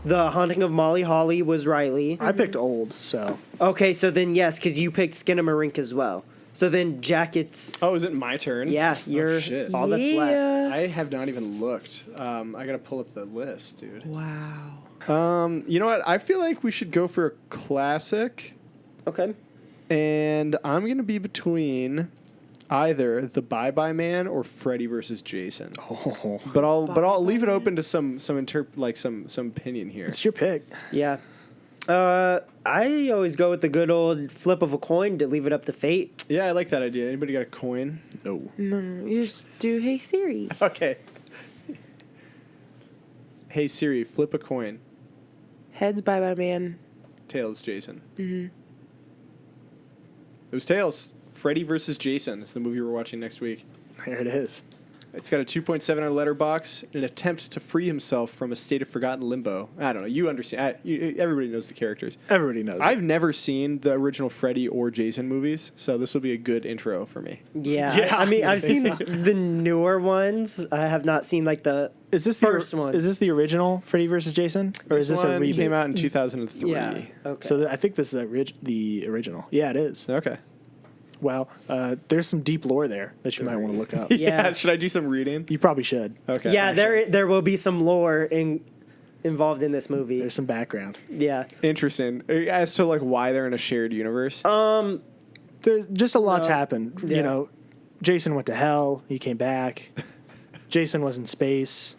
The Haunting of Molly Holly was Riley. I picked old, so Okay, so then yes, because you picked Skinamarink as well. So then Jackets. Oh, is it my turn? Yeah, you're shit. all that's left. I have not even looked. I gotta pull up the list, dude. Wow. You know what? I feel like we should go for a classic, Okay. and I'm gonna be between either the Bye Bye Man or Freddy versus Jason. oh, But I'll leave it open to some opinion here. it's your pick. Yeah. I always go with the good old flip of a coin to leave it up to fate. Yeah, I like that idea. Anybody got a coin? No. No, you just do Hey Siri. Okay. Hey Siri, flip a coin. Heads, Bye Bye Man. Tails, Jason. Mm-hmm. It was Tails. Freddy versus Jason. It's the movie we're watching next week. There it is. It's got a 2.7 on Letterboxd. An attempt to free himself from a state of forgotten limbo. I don't know. You understand. Everybody knows the characters. Everybody knows. I've never seen the original Freddy or Jason movies, so this will be a good intro for me. Yeah. Yeah. I mean, I've seen the newer ones. I have not seen like the Is this first the, one. Is this the original Freddy vs. Jason, or is this a one reboot? came out in 2003. Yeah. Okay. So I think this is the original. Yeah, it is. Okay. Wow. There's some deep lore there that you might want to look up. Yeah. Should I do some reading? You probably should. Okay. yeah, there will be some lore involved in this movie. There's some background. Yeah. Interesting. As to like why they're in a shared universe. There's just a lot's No. happened. Yeah. You know, Jason went to hell. He came back. Jason was in space.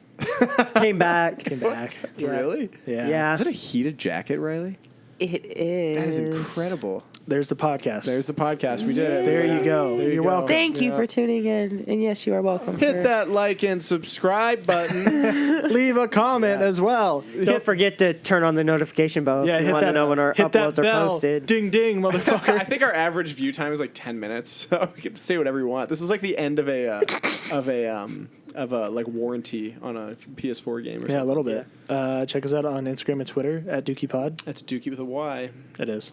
Came back. Came back. Yeah. Really? Yeah. Yeah. Is it a heated jacket, Riley? It is. That is incredible. There's the podcast. There's the podcast. We did it. There you go. There you You're go. welcome. Thank you for tuning in. And yes, you are welcome. Hit that like and subscribe button. Leave a comment as well. Don't forget to turn on the notification bell if you want to know when our hit that uploads are bell. posted. Ding ding, motherfucker. I think our average view time is like 10 minutes, so we can say whatever we want. This is like the end of a like warranty on a PS4 game or something. Yeah, a little bit. Check us out on Instagram and Twitter at DookiePod. That's Dookie with a Y. It is.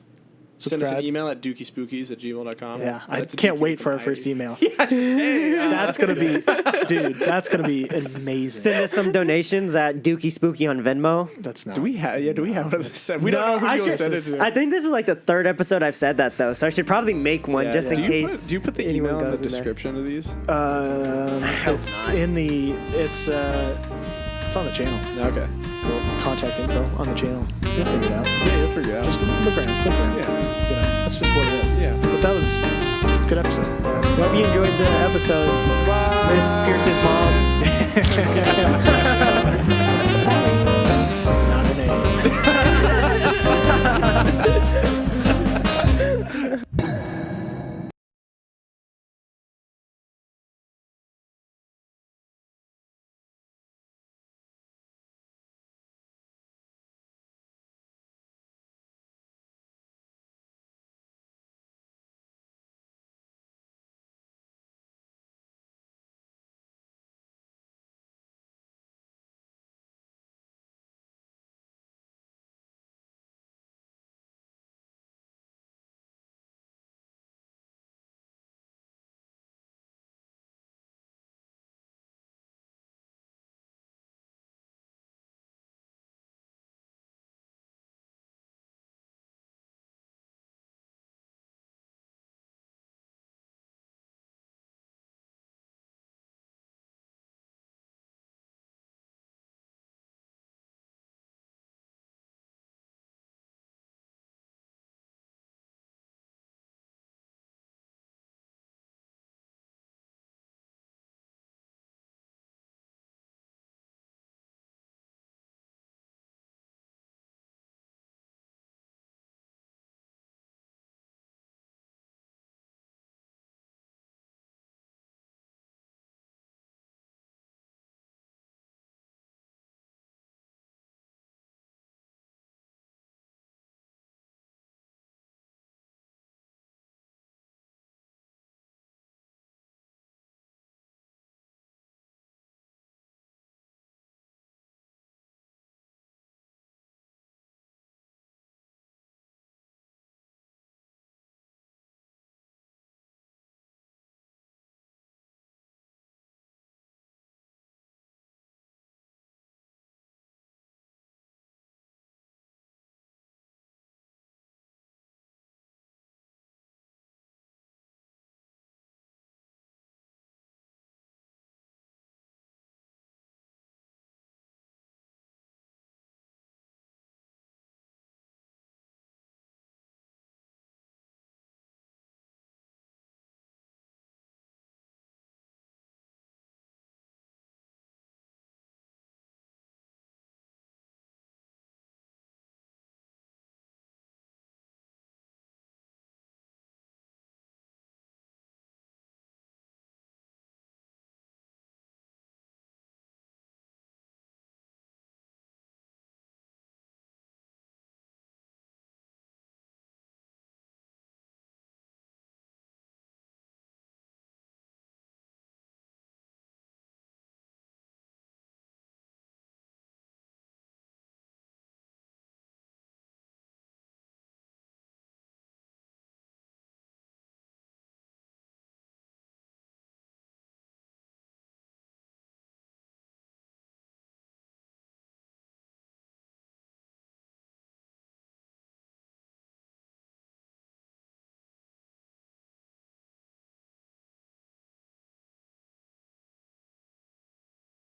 Send us an Subscribe. email at dookiespookies@gmail.com. Yeah, I That's a can't Dookie wait with for an our I. first email. Hey, That's gonna be, dude. That's gonna be amazing. Send us some donations at Dookie Spooky on Venmo. That's not. do we have one of this? We don't know who I you'll send it to. I think this is like the third episode I've said that though, so I should probably make one Yeah, just yeah. in case. Do you put the anyone email in the goes there. description of these? It's in the. It's on the channel. Okay. Cool. Contact info on the channel. You'll figure it out. Yeah, you'll figure it out. Just look around. Click around. Yeah. You know, that's just what it is. Yeah. But that was a good episode. Hope you enjoyed the episode. Bye. Miss Pierce's mom.